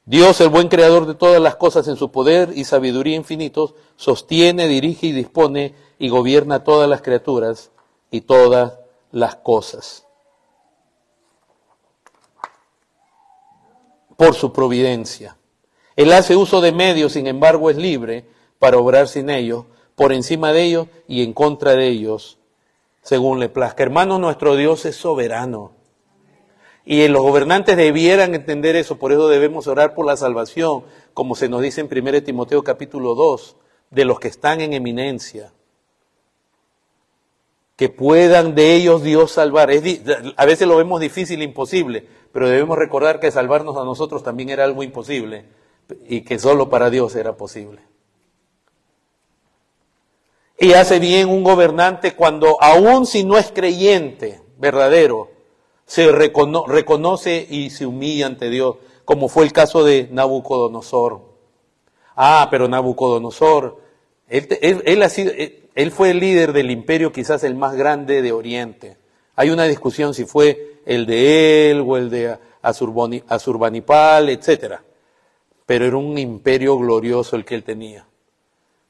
Dios, el buen creador de todas las cosas, en su poder y sabiduría infinitos, sostiene, dirige y dispone y gobierna todas las criaturas y todas las cosas. Por su providencia. Él hace uso de medios, sin embargo es libre para obrar sin ellos, por encima de ellos y en contra de ellos, según le plazca. Hermanos, nuestro Dios es soberano. Y los gobernantes debieran entender eso, por eso debemos orar por la salvación, como se nos dice en 1 Timoteo capítulo 2, de los que están en eminencia. Que puedan de ellos Dios salvar. A veces lo vemos difícil, imposible, pero debemos recordar que salvarnos a nosotros también era algo imposible y que solo para Dios era posible. Y hace bien un gobernante cuando, aun si no es creyente verdadero, se reconoce y se humilla ante Dios, como fue el caso de Nabucodonosor. Pero Nabucodonosor, él fue el líder del imperio quizás el más grande de Oriente. Hay una discusión si fue el de él o el de Asurbanipal, etcétera. Pero era un imperio glorioso el que él tenía.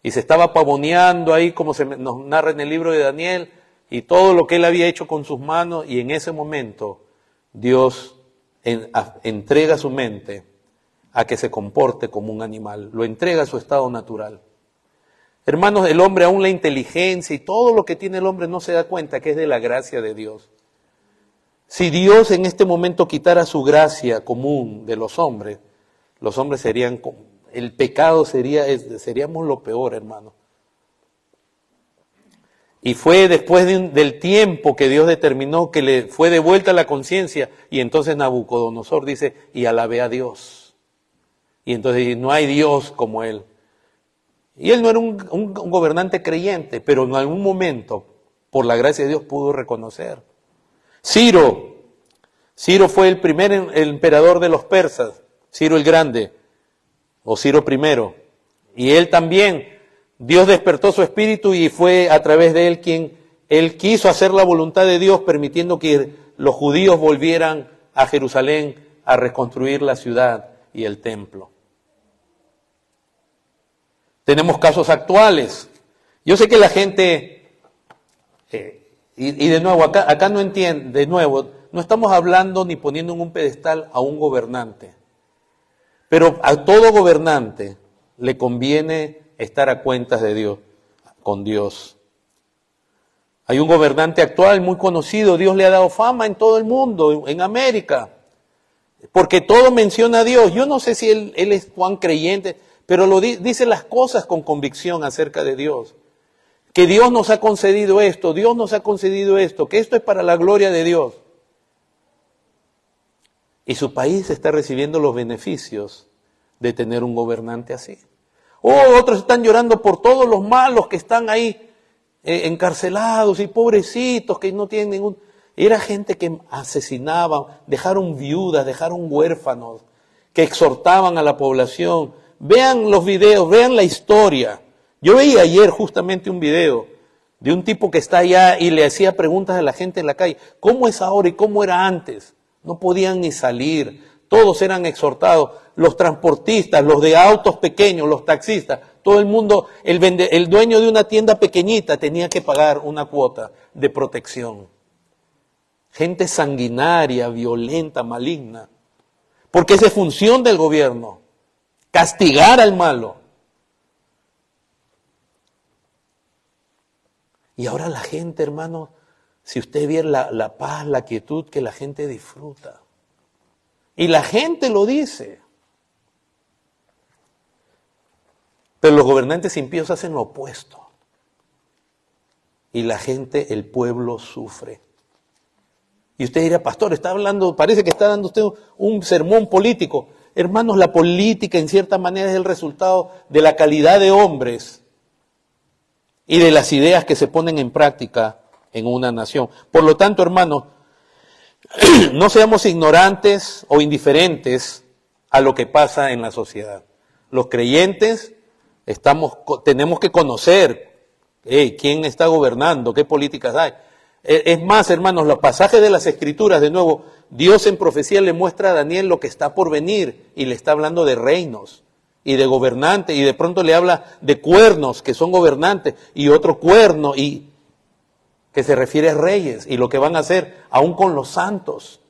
Y se estaba pavoneando ahí, como se nos narra en el libro de Daniel, y todo lo que él había hecho con sus manos, y en ese momento Dios entrega su mente a que se comporte como un animal, lo entrega a su estado natural. Hermanos, el hombre, aún la inteligencia y todo lo que tiene el hombre, no se da cuenta que es de la gracia de Dios. Si Dios en este momento quitara su gracia común de los hombres serían, el pecado seríamos lo peor, hermano. Y fue después del tiempo que Dios determinó que le fue devuelta la conciencia, y entonces Nabucodonosor dice, y alabé a Dios. Y entonces no hay Dios como él. Y él no era un gobernante creyente, pero en algún momento, por la gracia de Dios, pudo reconocer. Ciro fue el primer emperador de los persas, Ciro el Grande, o Ciro I. Y él también, Dios despertó su espíritu y fue a través de él quien él quiso hacer la voluntad de Dios, permitiendo que los judíos volvieran a Jerusalén a reconstruir la ciudad y el templo. Tenemos casos actuales. Yo sé que la gente, y de nuevo, acá no entiende, de nuevo, no estamos hablando ni poniendo en un pedestal a un gobernante. Pero a todo gobernante le conviene estar a cuentas de Dios, con Dios. Hay un gobernante actual muy conocido, Dios le ha dado fama en todo el mundo, en América. porque todo menciona a Dios. Yo no sé si él es Juan creyente, pero dice las cosas con convicción acerca de Dios. Que Dios nos ha concedido esto, Dios nos ha concedido esto, que esto es para la gloria de Dios. Y su país está recibiendo los beneficios de tener un gobernante así. Otros están llorando por todos los malos que están ahí encarcelados y pobrecitos que no tienen ningún... Era gente que asesinaba, dejaron viudas, dejaron huérfanos, que exhortaban a la población. Vean los videos, vean la historia. Yo veía ayer justamente un video de un tipo que está allá y le hacía preguntas a la gente en la calle. ¿Cómo es ahora y cómo era antes? No podían ni salir, todos eran exhortados. Los transportistas, los de autos pequeños, los taxistas, todo el mundo, el dueño de una tienda pequeñita tenía que pagar una cuota de protección. Gente sanguinaria, violenta, maligna. Porque esa es función del gobierno, castigar al malo. Y ahora la gente, hermano, si usted viera la paz, la quietud que la gente disfruta. Y la gente lo dice. Pero los gobernantes impíos hacen lo opuesto. Y la gente, el pueblo, sufre. Y usted dirá, pastor, está hablando, parece que está dando usted un sermón político. Hermanos, la política en cierta manera es el resultado de la calidad de hombres y de las ideas que se ponen en práctica en una nación. Por lo tanto, hermanos, no seamos ignorantes o indiferentes a lo que pasa en la sociedad. Los creyentes tenemos que conocer quién está gobernando, qué políticas hay. Es más, hermanos, los pasajes de las Escrituras, de nuevo, Dios en profecía le muestra a Daniel lo que está por venir y le está hablando de reinos y de gobernantes y de pronto le habla de cuernos que son gobernantes y otro cuerno y que se refiere a reyes y lo que van a hacer aún con los santos.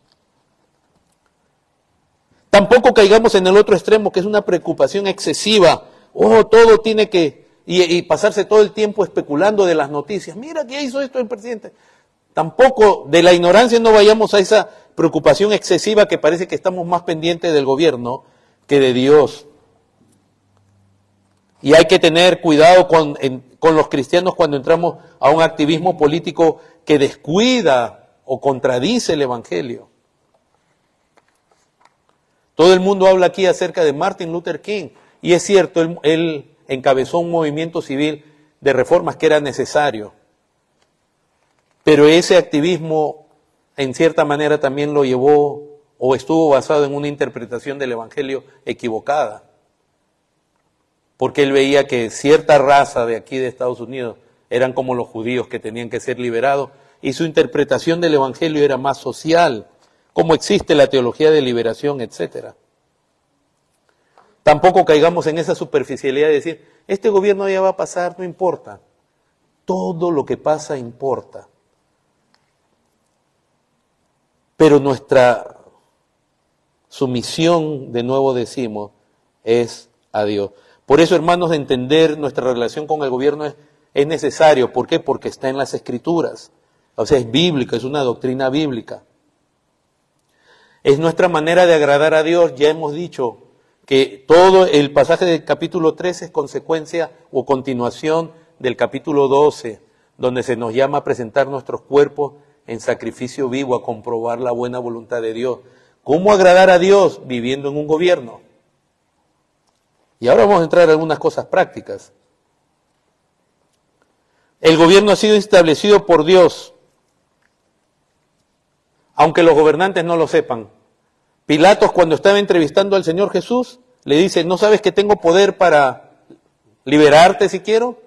Tampoco caigamos en el otro extremo que es una preocupación excesiva. Todo tiene que, y pasarse todo el tiempo especulando de las noticias. Mira que hizo esto el presidente. Tampoco de la ignorancia no vayamos a esa preocupación excesiva que parece que estamos más pendientes del gobierno que de Dios. Y hay que tener cuidado con los cristianos cuando entramos a un activismo político que descuida o contradice el Evangelio. Todo el mundo habla aquí acerca de Martin Luther King. Y es cierto, él encabezó un movimiento civil de reformas que era necesario. Pero ese activismo, en cierta manera, también lo llevó o estuvo basado en una interpretación del Evangelio equivocada. Porque él veía que cierta raza de aquí de Estados Unidos eran como los judíos que tenían que ser liberados y su interpretación del Evangelio era más social, como existe la teología de liberación, etcétera. Tampoco caigamos en esa superficialidad de decir, este gobierno ya va a pasar, no importa. Todo lo que pasa importa. Pero nuestra sumisión, de nuevo decimos, es a Dios. Por eso, hermanos, entender nuestra relación con el gobierno es necesario. ¿Por qué? Porque está en las Escrituras. O sea, es bíblica, es una doctrina bíblica. Es nuestra manera de agradar a Dios. Ya hemos dicho que todo el pasaje del capítulo 13 es consecuencia o continuación del capítulo 12, donde se nos llama a presentar nuestros cuerpos en sacrificio vivo, a comprobar la buena voluntad de Dios. ¿Cómo agradar a Dios viviendo en un gobierno? Y ahora vamos a entrar en algunas cosas prácticas. El gobierno ha sido establecido por Dios, aunque los gobernantes no lo sepan. Pilatos, cuando estaba entrevistando al Señor Jesús, le dice, ¿no sabes que tengo poder para liberarte si quiero?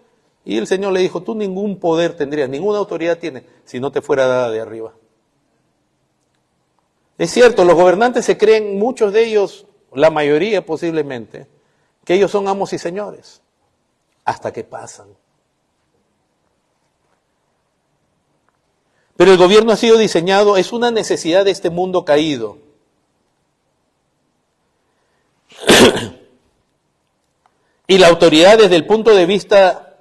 Y el Señor le dijo, tú ningún poder tendrías, ninguna autoridad tienes, si no te fuera dada de arriba. Es cierto, los gobernantes se creen, muchos de ellos, la mayoría posiblemente, que ellos son amos y señores, hasta que pasan. Pero el gobierno ha sido diseñado, es una necesidad de este mundo caído. Y la autoridad desde el punto de vista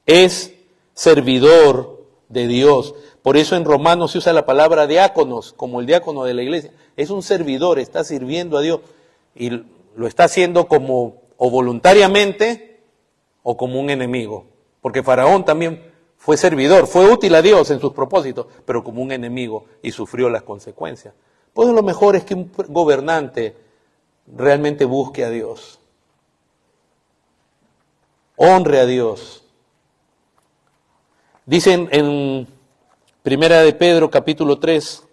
es servidor de Dios. Por eso en Romanos se usa la palabra diáconos, como el diácono de la iglesia. Es un servidor, está sirviendo a Dios. Y lo está haciendo como o voluntariamente o como un enemigo. Porque Faraón también fue servidor, fue útil a Dios en sus propósitos, pero como un enemigo y sufrió las consecuencias. Pues lo mejor es que un gobernante realmente busque a Dios. Honre a Dios. Dicen en Primera de Pedro, capítulo 3,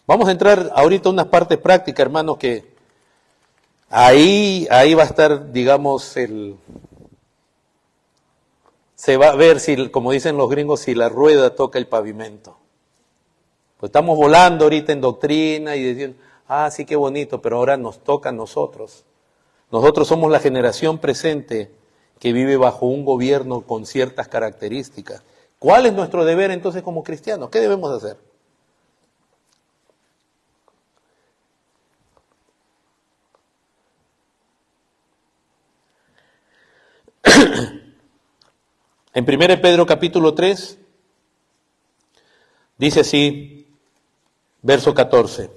vamos a entrar ahorita a unas partes prácticas, hermanos, que ahí va a estar, digamos, se va a ver, si, como dicen los gringos, si la rueda toca el pavimento. Pues estamos volando ahorita en doctrina y diciendo, sí, qué bonito, pero ahora nos toca a nosotros. Nosotros somos la generación presente que vive bajo un gobierno con ciertas características. ¿Cuál es nuestro deber entonces como cristianos? ¿Qué debemos hacer? En 1 Pedro capítulo 3, dice así, verso 14.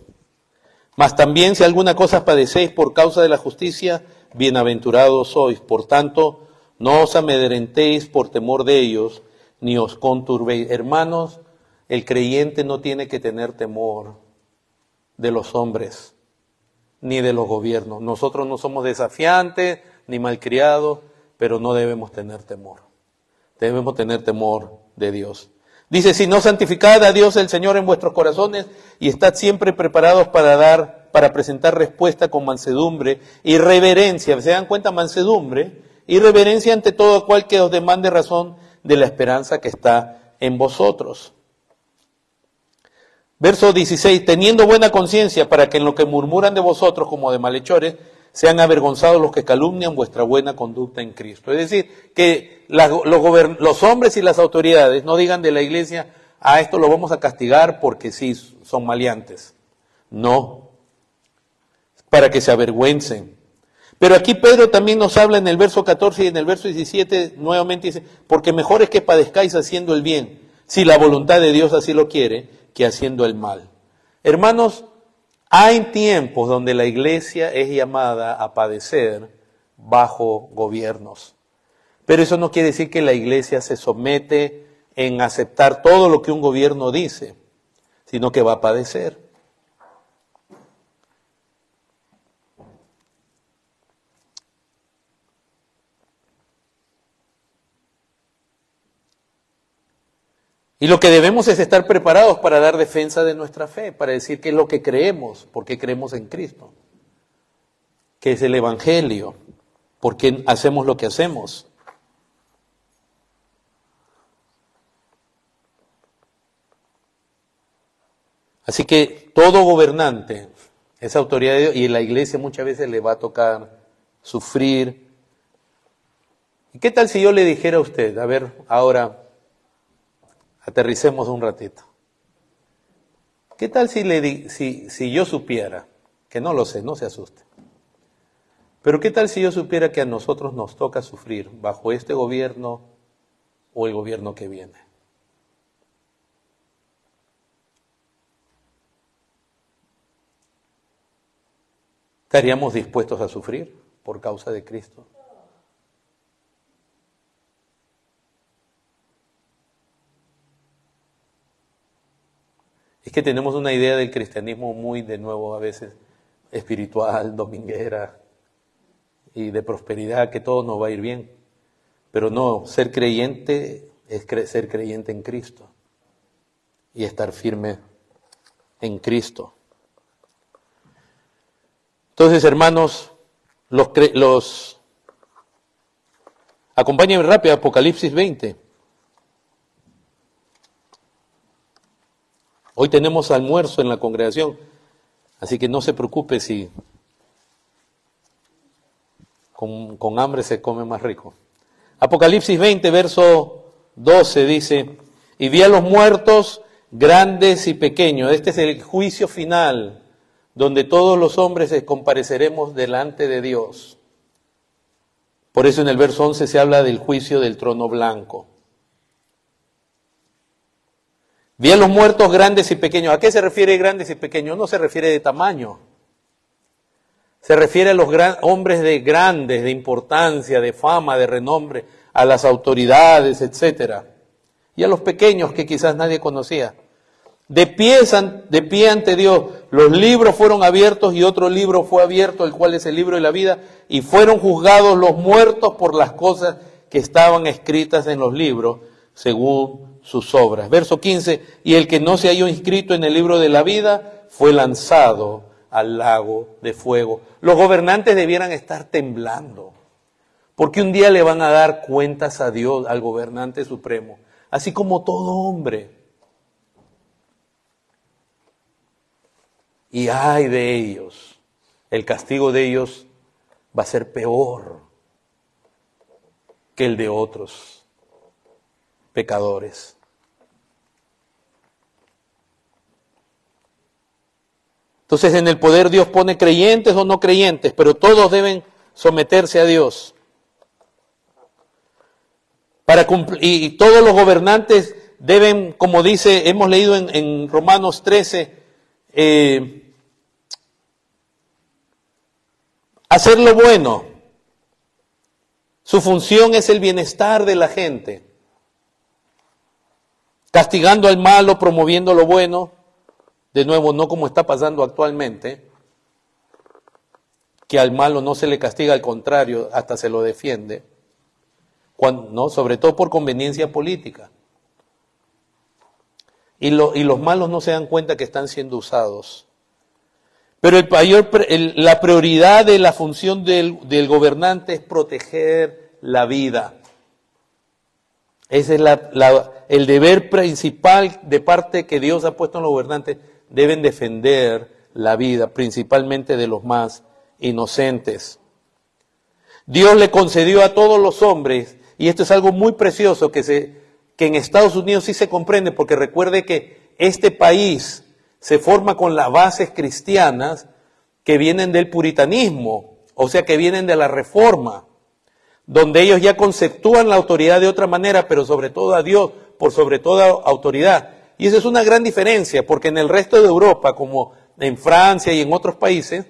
Mas también si alguna cosa padecéis por causa de la justicia, bienaventurados sois. Por tanto, no os amedrentéis por temor de ellos, ni os conturbéis. Hermanos, el creyente no tiene que tener temor de los hombres, ni de los gobiernos. Nosotros no somos desafiantes, ni malcriados, pero no debemos tener temor. Debemos tener temor de Dios. Dice, si no, santificad a Dios el Señor en vuestros corazones y estad siempre preparados para presentar respuesta con mansedumbre y reverencia. ¿Se dan cuenta? Mansedumbre y reverencia ante todo cual que os demande razón de la esperanza que está en vosotros. Verso 16, teniendo buena conciencia para que en lo que murmuran de vosotros como de malhechores, sean avergonzados los que calumnian vuestra buena conducta en Cristo. Es decir, que los hombres y las autoridades no digan de la iglesia, esto lo vamos a castigar porque sí, son maleantes. No, para que se avergüencen. Pero aquí Pedro también nos habla en el verso 14 y en el verso 17, nuevamente dice, porque mejor es que padezcáis haciendo el bien, si la voluntad de Dios así lo quiere, que haciendo el mal. Hermanos, hay tiempos donde la iglesia es llamada a padecer bajo gobiernos. Pero eso no quiere decir que la iglesia se somete en aceptar todo lo que un gobierno dice, sino que va a padecer. Y lo que debemos es estar preparados para dar defensa de nuestra fe, para decir qué es lo que creemos, por qué creemos en Cristo, qué es el Evangelio, por qué hacemos lo que hacemos. Así que todo gobernante es autoridad de Dios y en la iglesia muchas veces le va a tocar sufrir. ¿Y qué tal si yo le dijera a usted, a ver, ahora aterricemos un ratito? ¿Qué tal si yo supiera, que no lo sé, no se asuste, pero qué tal si yo supiera que a nosotros nos toca sufrir bajo este gobierno o el gobierno que viene? ¿Estaríamos dispuestos a sufrir por causa de Cristo? Es que tenemos una idea del cristianismo muy, de nuevo, a veces espiritual, dominguera y de prosperidad, que todo nos va a ir bien. Pero no, ser creyente es ser creyente en Cristo y estar firme en Cristo. Entonces, hermanos, acompáñenme rápido a Apocalipsis 20. Hoy tenemos almuerzo en la congregación, así que no se preocupe si con hambre se come más rico. Apocalipsis 20, verso 12 dice, y vi a los muertos grandes y pequeños. Este es el juicio final donde todos los hombres compareceremos delante de Dios. Por eso en el verso 11 se habla del juicio del trono blanco. Vi a los muertos grandes y pequeños. ¿A qué se refiere grandes y pequeños? No se refiere de tamaño. Se refiere a los hombres de grandes, de importancia, de fama, de renombre, a las autoridades, etcétera. Y a los pequeños que quizás nadie conocía. De pie ante Dios, los libros fueron abiertos y otro libro fue abierto, el cual es el libro de la vida, y fueron juzgados los muertos por las cosas que estaban escritas en los libros, según sus obras. Verso 15, y el que no se halló inscrito en el libro de la vida fue lanzado al lago de fuego. Los gobernantes debieran estar temblando, porque un día le van a dar cuentas a Dios, al gobernante supremo, así como todo hombre. Y ay de ellos, el castigo de ellos va a ser peor que el de otros pecadores. Entonces en el poder Dios pone creyentes o no creyentes, pero todos deben someterse a Dios. Y todos los gobernantes deben, como dice, hemos leído en Romanos 13, hacer lo bueno. Su función es el bienestar de la gente. Castigando al malo, promoviendo lo bueno. De nuevo, no como está pasando actualmente, que al malo no se le castiga, al contrario, hasta se lo defiende. ¿No? Sobre todo por conveniencia política. Y los malos no se dan cuenta que están siendo usados. Pero la prioridad de la función del gobernante es proteger la vida. Ese es el deber principal de parte que Dios ha puesto en los gobernantes. Deben defender la vida, principalmente de los más inocentes. Dios le concedió a todos los hombres, y esto es algo muy precioso que en Estados Unidos sí se comprende, porque recuerde que este país se forma con las bases cristianas que vienen del puritanismo, o sea que vienen de la Reforma, donde ellos ya conceptúan la autoridad de otra manera, pero sobre todo a Dios por sobre toda autoridad. Y esa es una gran diferencia, porque en el resto de Europa, como en Francia y en otros países,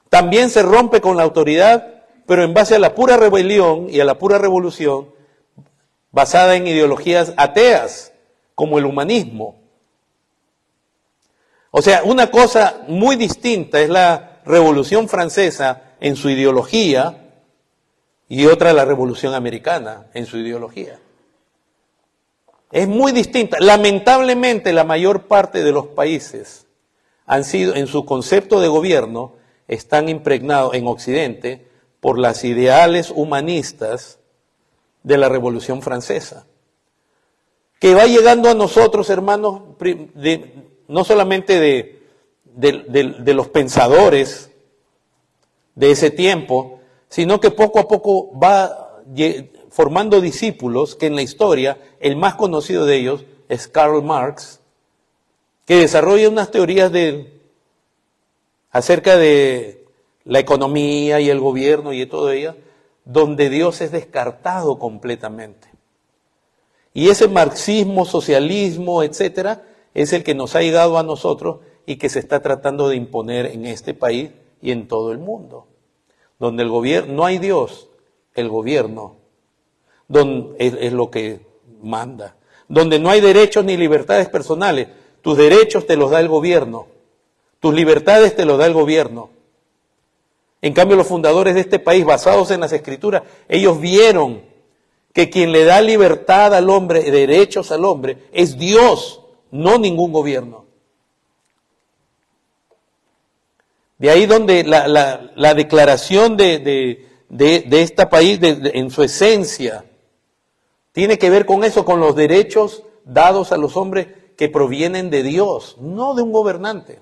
también se rompe con la autoridad, pero en base a la pura rebelión y a la pura revolución, basada en ideologías ateas, como el humanismo. O sea, una cosa muy distinta es la Revolución Francesa en su ideología y otra la Revolución Americana en su ideología. Es muy distinta. Lamentablemente, la mayor parte de los países han sido, en su concepto de gobierno, están impregnados en Occidente por las ideales humanistas de la Revolución Francesa, que va llegando a nosotros, hermanos, no solamente de los pensadores de ese tiempo, sino que poco a poco va formando discípulos, que en la historia, el más conocido de ellos es Karl Marx, que desarrolla unas teorías acerca de la economía y el gobierno y de todo ello, donde Dios es descartado completamente. Y ese marxismo, socialismo, etcétera, es el que nos ha llegado a nosotros y que se está tratando de imponer en este país y en todo el mundo. Donde el gobierno, no hay Dios, el gobierno es lo que manda. Donde no hay derechos ni libertades personales, tus derechos te los da el gobierno, tus libertades te los da el gobierno. En cambio, los fundadores de este país, basados en las Escrituras, ellos vieron que quien le da libertad al hombre, derechos al hombre, es Dios, no ningún gobierno. De ahí donde la declaración de este país, en su esencia, tiene que ver con eso, con los derechos dados a los hombres que provienen de Dios, no de un gobernante.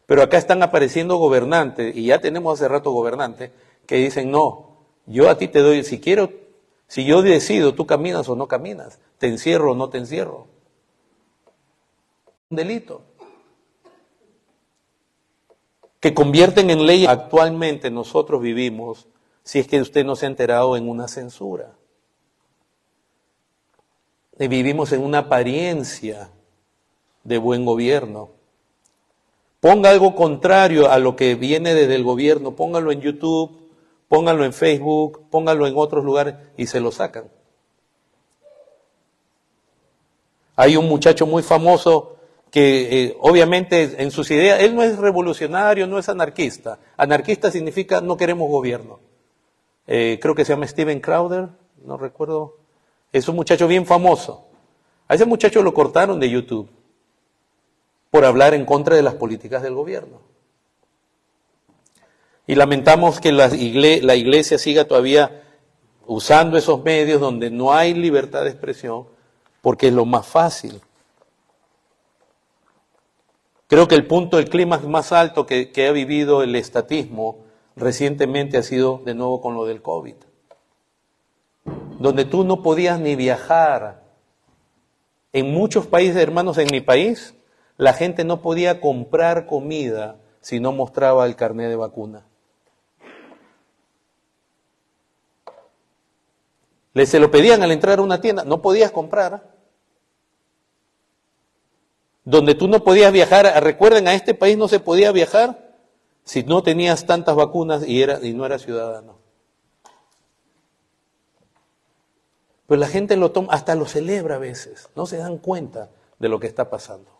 Pero acá están apareciendo gobernantes, y ya tenemos hace rato gobernantes, que dicen, no, yo a ti te doy, si yo decido, tú caminas o no caminas, te encierro o no te encierro. Un delito. que convierten en ley. Actualmente nosotros vivimos, si es que usted no se ha enterado, en una censura. Vivimos en una apariencia de buen gobierno. Ponga algo contrario a lo que viene desde el gobierno, póngalo en YouTube, póngalo en Facebook, póngalo en otros lugares y se lo sacan. Hay un muchacho muy famoso que obviamente en sus ideas, él no es revolucionario, no es anarquista. Anarquista significa no queremos gobierno. Creo que se llama Steven Crowder, no recuerdo. Es un muchacho bien famoso. A ese muchacho lo cortaron de YouTube por hablar en contra de las políticas del gobierno. Y lamentamos que la iglesia siga todavía usando esos medios donde no hay libertad de expresión, porque es lo más fácil. Creo que el clímax más alto que ha vivido el estatismo recientemente ha sido de nuevo con lo del COVID, donde tú no podías ni viajar. En muchos países, hermanos, en mi país, la gente no podía comprar comida si no mostraba el carnet de vacuna. Se lo pedían al entrar a una tienda, no podías comprar. Donde tú no podías viajar, recuerden, a este país no se podía viajar si no tenías tantas vacunas y no eras ciudadano. Pero la gente lo toma, hasta lo celebra a veces, no se dan cuenta de lo que está pasando.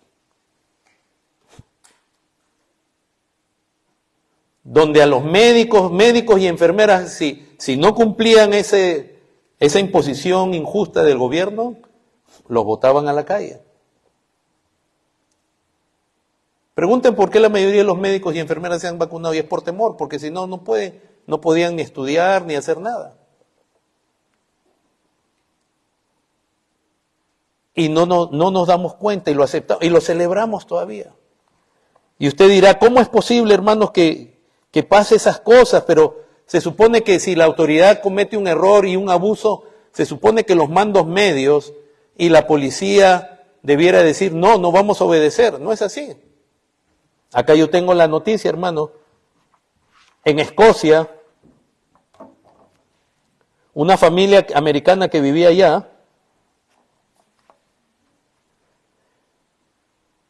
Donde a los médicos y enfermeras, si no cumplían esa imposición injusta del gobierno, los botaban a la calle. Pregunten por qué la mayoría de los médicos y enfermeras se han vacunado, y es por temor, porque si no, no podían ni estudiar ni hacer nada. Y no nos damos cuenta y lo aceptamos y lo celebramos todavía. Y usted dirá, ¿cómo es posible, hermanos, que pase esas cosas? Pero se supone que si la autoridad comete un error y un abuso, se supone que los mandos medios y la policía debiera decir, no vamos a obedecer. No es así. Acá yo tengo la noticia, hermano. En Escocia, una familia americana que vivía allá,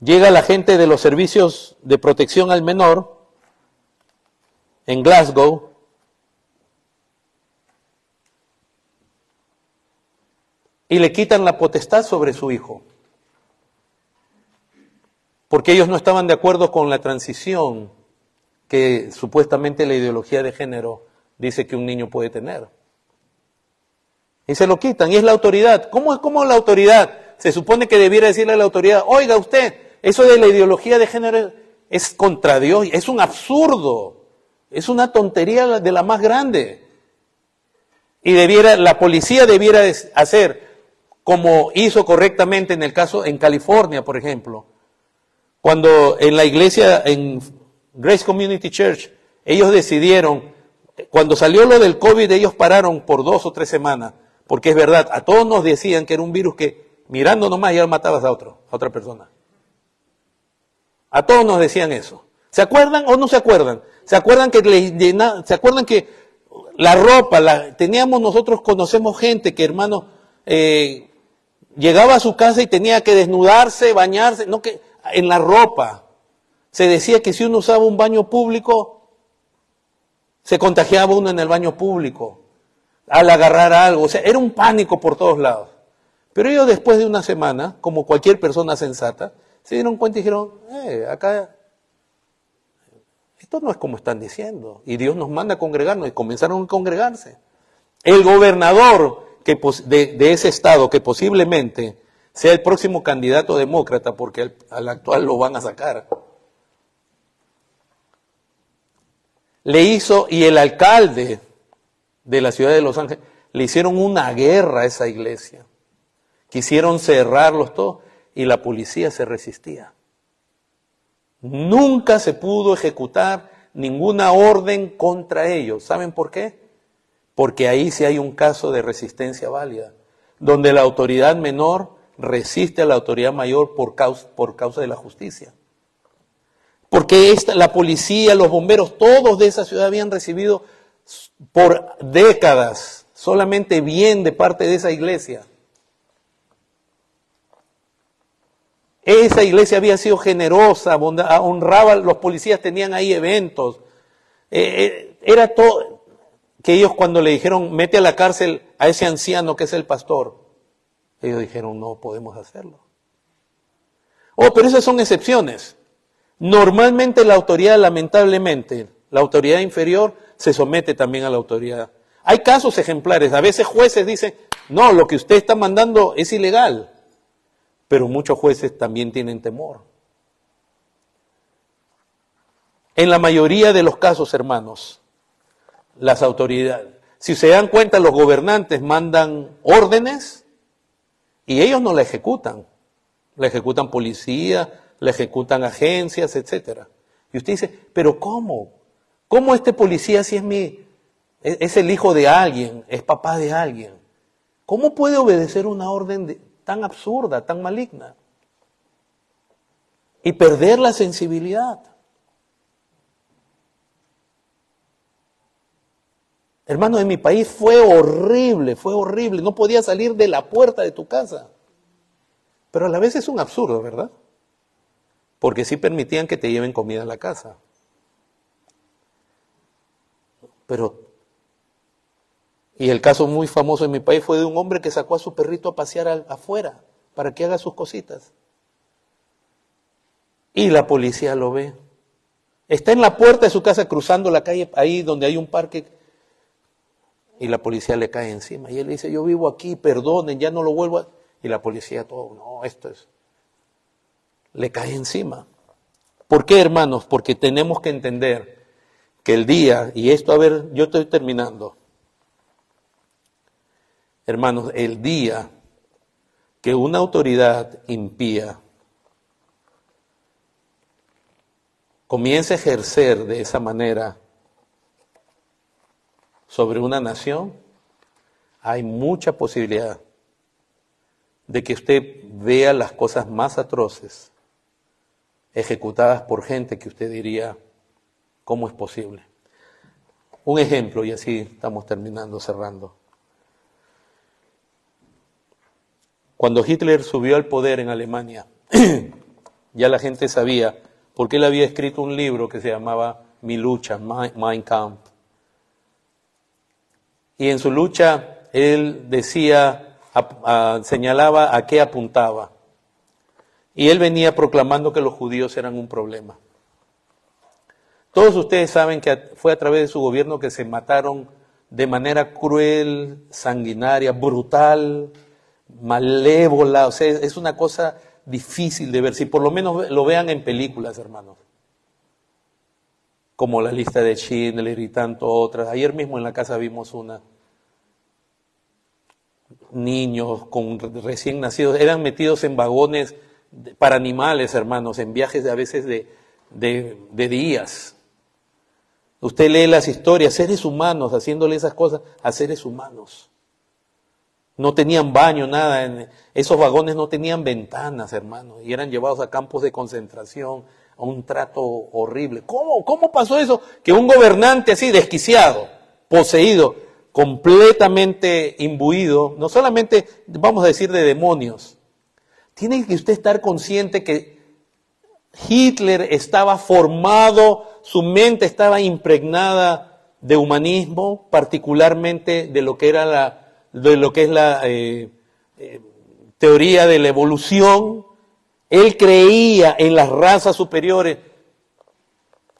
llega la gente de los servicios de protección al menor en Glasgow y le quitan la potestad sobre su hijo, porque ellos no estaban de acuerdo con la transición que supuestamente la ideología de género dice que un niño puede tener. Y se lo quitan, y es la autoridad. ¿Cómo la autoridad? Se supone que debiera decirle a la autoridad, oiga usted, eso de la ideología de género es contra Dios, es un absurdo, es una tontería de la más grande. Y la policía debiera hacer como hizo correctamente en el caso en California, por ejemplo, cuando en la iglesia, en Grace Community Church, ellos decidieron, cuando salió lo del COVID, ellos pararon por 2 o 3 semanas, porque es verdad, a todos nos decían que era un virus que mirando nomás ya matabas a otra persona. A todos nos decían eso. ¿Se acuerdan o no se acuerdan? ¿Se acuerdan que la ropa, nosotros conocemos gente que, hermano, llegaba a su casa y tenía que desnudarse, bañarse, en la ropa. Se decía que si uno usaba un baño público, se contagiaba uno en el baño público, al agarrar algo. O sea, era un pánico por todos lados. Pero ellos después de una semana, como cualquier persona sensata, se dieron cuenta y dijeron, acá, esto no es como están diciendo. Y Dios nos manda a congregarnos, y comenzaron a congregarse. El gobernador de ese estado, que posiblemente sea el próximo candidato demócrata, porque al actual lo van a sacar, y el alcalde de la ciudad de Los Ángeles, le hicieron una guerra a esa iglesia. Quisieron cerrarlos todos y la policía se resistía. Nunca se pudo ejecutar ninguna orden contra ellos. ¿Saben por qué? Porque ahí sí hay un caso de resistencia válida, donde la autoridad menor resiste a la autoridad mayor por causa de la justicia. Porque la policía, los bomberos, todos de esa ciudad habían recibido por décadas solamente bien de parte de esa iglesia. Esa iglesia había sido generosa, honraba, los policías tenían ahí eventos. Era todo, que ellos cuando le dijeron, mete a la cárcel a ese anciano que es el pastor, ellos dijeron, no podemos hacerlo. Oh, pero esas son excepciones. Normalmente la autoridad, lamentablemente, la autoridad inferior se somete también a la autoridad. Hay casos ejemplares, a veces jueces dicen, no, lo que usted está mandando es ilegal. Pero muchos jueces también tienen temor. En la mayoría de los casos, hermanos, las autoridades, si se dan cuenta, los gobernantes mandan órdenes y ellos no la ejecutan. La ejecutan policía, la ejecutan agencias, etcétera. Y usted dice, pero ¿cómo? ¿Cómo este policía si es el hijo de alguien, es papá de alguien? ¿Cómo puede obedecer una orden tan absurda, tan maligna? Y perder la sensibilidad. Hermano, en mi país fue horrible, no podía salir de la puerta de tu casa. Pero a la vez es un absurdo, ¿verdad? Porque sí permitían que te lleven comida a la casa. Y el caso muy famoso en mi país fue de un hombre que sacó a su perrito a pasear afuera para que haga sus cositas. Y la policía lo ve. Está en la puerta de su casa cruzando la calle, ahí donde hay un parque, y la policía le cae encima. Y él dice, yo vivo aquí, perdonen, ya no lo vuelvo a... Y la policía todo, no, le cae encima. ¿Por qué, hermanos? Porque tenemos que entender que el día, y esto, a ver, yo estoy terminando. Hermanos, el día que una autoridad impía comience a ejercer de esa manera sobre una nación, hay mucha posibilidad de que usted vea las cosas más atroces ejecutadas por gente que usted diría, ¿cómo es posible? Un ejemplo, y así estamos terminando, cerrando. Cuando Hitler subió al poder en Alemania, ya la gente sabía, porque él había escrito un libro que se llamaba Mi lucha, Mein Kampf. Y en su lucha él decía, señalaba a qué apuntaba. Y él venía proclamando que los judíos eran un problema. Todos ustedes saben que fue a través de su gobierno que se mataron de manera cruel, sanguinaria, brutal, malévola. O sea, es una cosa difícil de ver. Si por lo menos lo vean en películas, hermanos. Como La lista de Schindler y tanto otras. Ayer mismo en la casa vimos una. Niños con recién nacidos eran metidos en vagones para animales, hermanos, en viajes a veces de días. Usted lee las historias, seres humanos haciéndole esas cosas a seres humanos. No tenían baño, nada. Esos vagones no tenían ventanas, hermanos, y eran llevados a campos de concentración, a un trato horrible. ¿Cómo pasó eso? Que un gobernante así, desquiciado, poseído, completamente imbuido, no solamente, vamos a decir, de demonios. Tiene que usted estar consciente que Hitler estaba formado, su mente estaba impregnada de humanismo, particularmente de lo que es la teoría de la evolución. Él creía en las razas superiores.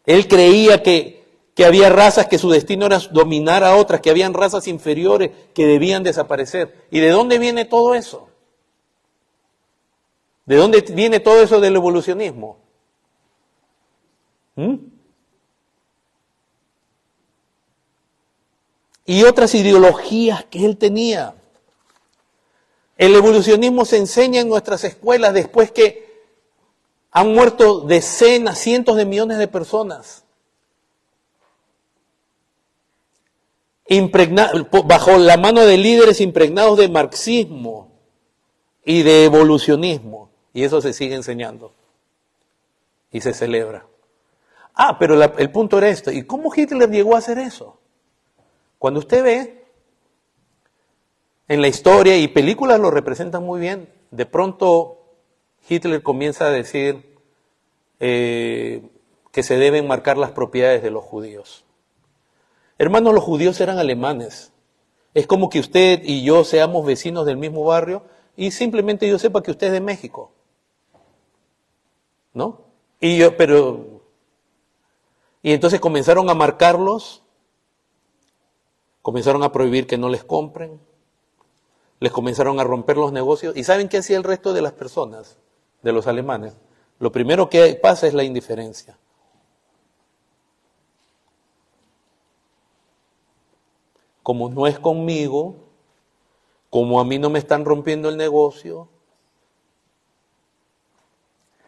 Él creía que había razas que su destino era dominar a otras, que habían razas inferiores que debían desaparecer. ¿Y de dónde viene todo eso? ¿De dónde viene todo eso del evolucionismo? Y otras ideologías que él tenía. El evolucionismo se enseña en nuestras escuelas después que han muerto decenas, cientos de millones de personas. Bajo la mano de líderes impregnados de marxismo y de evolucionismo. Y eso se sigue enseñando y se celebra. Pero el punto era esto. ¿Y cómo Hitler llegó a hacer eso? Cuando usted ve en la historia, y películas lo representan muy bien, de pronto Hitler comienza a decir que se deben marcar las propiedades de los judíos. Hermanos, los judíos eran alemanes. Es como que usted y yo seamos vecinos del mismo barrio y simplemente yo sepa que usted es de México, ¿no? Y entonces comenzaron a marcarlos, comenzaron a prohibir que no les compren, les comenzaron a romper los negocios. ¿Y saben qué hacía el resto de las personas, de los alemanes? Lo primero que pasa es la indiferencia. Como no es conmigo, como a mí no me están rompiendo el negocio,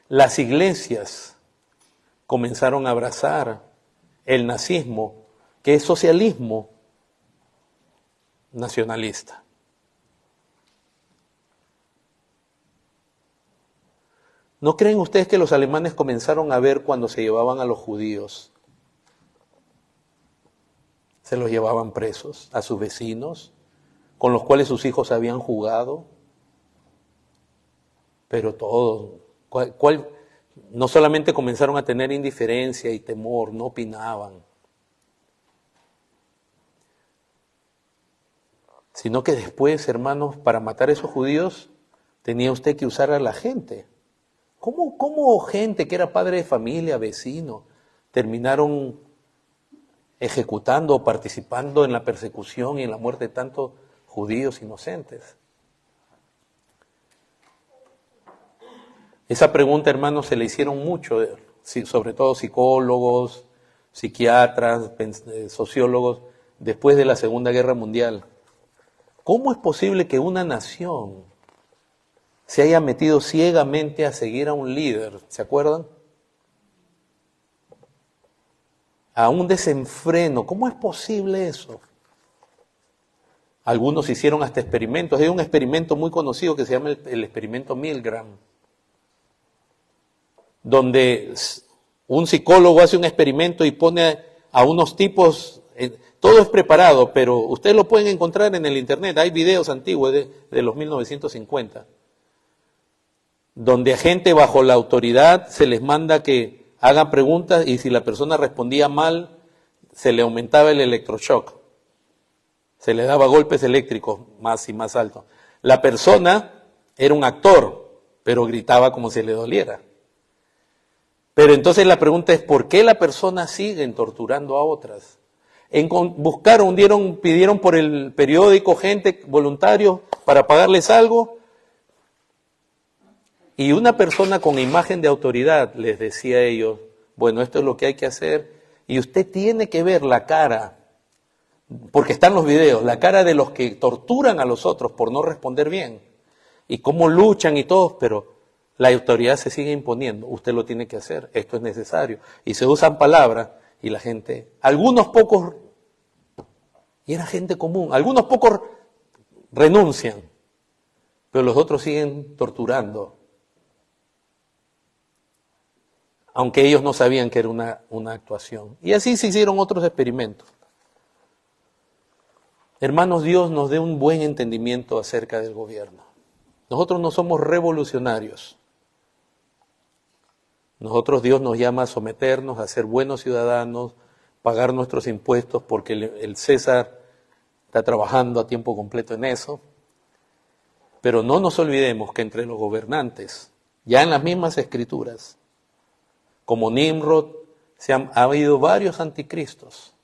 las iglesias comenzaron a abrazar el nazismo, que es socialismo nacionalista. ¿No creen ustedes que los alemanes comenzaron a ver cuando se llevaban a los judíos? Se los llevaban presos a sus vecinos, con los cuales sus hijos habían jugado. Pero todos, no solamente comenzaron a tener indiferencia y temor, no opinaban, sino que después, hermanos, para matar a esos judíos, tenía usted que usar a la gente. ¿Cómo gente que era padre de familia, vecino, terminaron ejecutando o participando en la persecución y en la muerte de tantos judíos inocentes? Esa pregunta, hermanos, se le hicieron mucho, sobre todo psicólogos, psiquiatras, sociólogos, después de la Segunda Guerra Mundial. ¿Cómo es posible que una nación se haya metido ciegamente a seguir a un líder? ¿Se acuerdan? A un desenfreno. ¿Cómo es posible eso? Algunos hicieron hasta experimentos. Hay un experimento muy conocido que se llama el experimento Milgram, donde un psicólogo hace un experimento y pone a unos tipos, todo es preparado, pero ustedes lo pueden encontrar en el internet, hay videos antiguos de los 1950, donde a gente bajo la autoridad se les manda que hagan preguntas y si la persona respondía mal, se le aumentaba el electroshock, se le daba golpes eléctricos más y más altos. La persona era un actor, pero gritaba como si le doliera. Pero entonces la pregunta es, ¿por qué la persona sigue torturando a otras? Pidieron por el periódico gente, voluntarios, para pagarles algo, y una persona con imagen de autoridad les decía a ellos, bueno, esto es lo que hay que hacer, y usted tiene que ver la cara, porque están los videos, la cara de los que torturan a los otros por no responder bien, y cómo luchan y todo, pero la autoridad se sigue imponiendo, usted lo tiene que hacer, esto es necesario. Y se usan palabras y la gente, algunos pocos, y era gente común, algunos pocos renuncian, pero los otros siguen torturando, aunque ellos no sabían que era una actuación. Y así se hicieron otros experimentos. Hermanos, Dios nos dé un buen entendimiento acerca del gobierno. Nosotros no somos revolucionarios. Nosotros, Dios nos llama a someternos, a ser buenos ciudadanos, pagar nuestros impuestos, porque el César está trabajando a tiempo completo en eso. Pero no nos olvidemos que entre los gobernantes, ya en las mismas escrituras, como Nimrod, ha habido varios anticristos.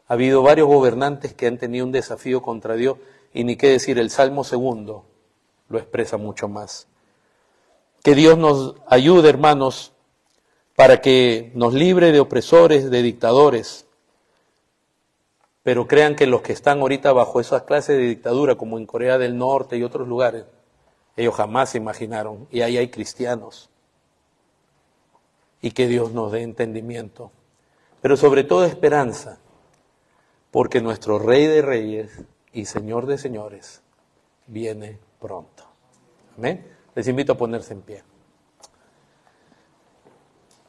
Ha habido varios gobernantes que han tenido un desafío contra Dios, y ni qué decir, el Salmo 2 lo expresa mucho más. Que Dios nos ayude, hermanos, para que nos libre de opresores, de dictadores. Pero crean que los que están ahorita bajo esas clases de dictadura, como en Corea del Norte y otros lugares, ellos jamás se imaginaron, y ahí hay cristianos. Y que Dios nos dé entendimiento, pero sobre todo esperanza, porque nuestro Rey de Reyes y Señor de Señores viene pronto. Amén. Les invito a ponerse en pie.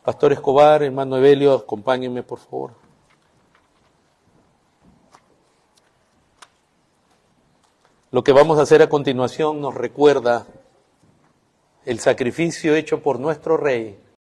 Pastor Escobar, hermano Evelio, acompáñenme por favor. Lo que vamos a hacer a continuación nos recuerda el sacrificio hecho por nuestro Rey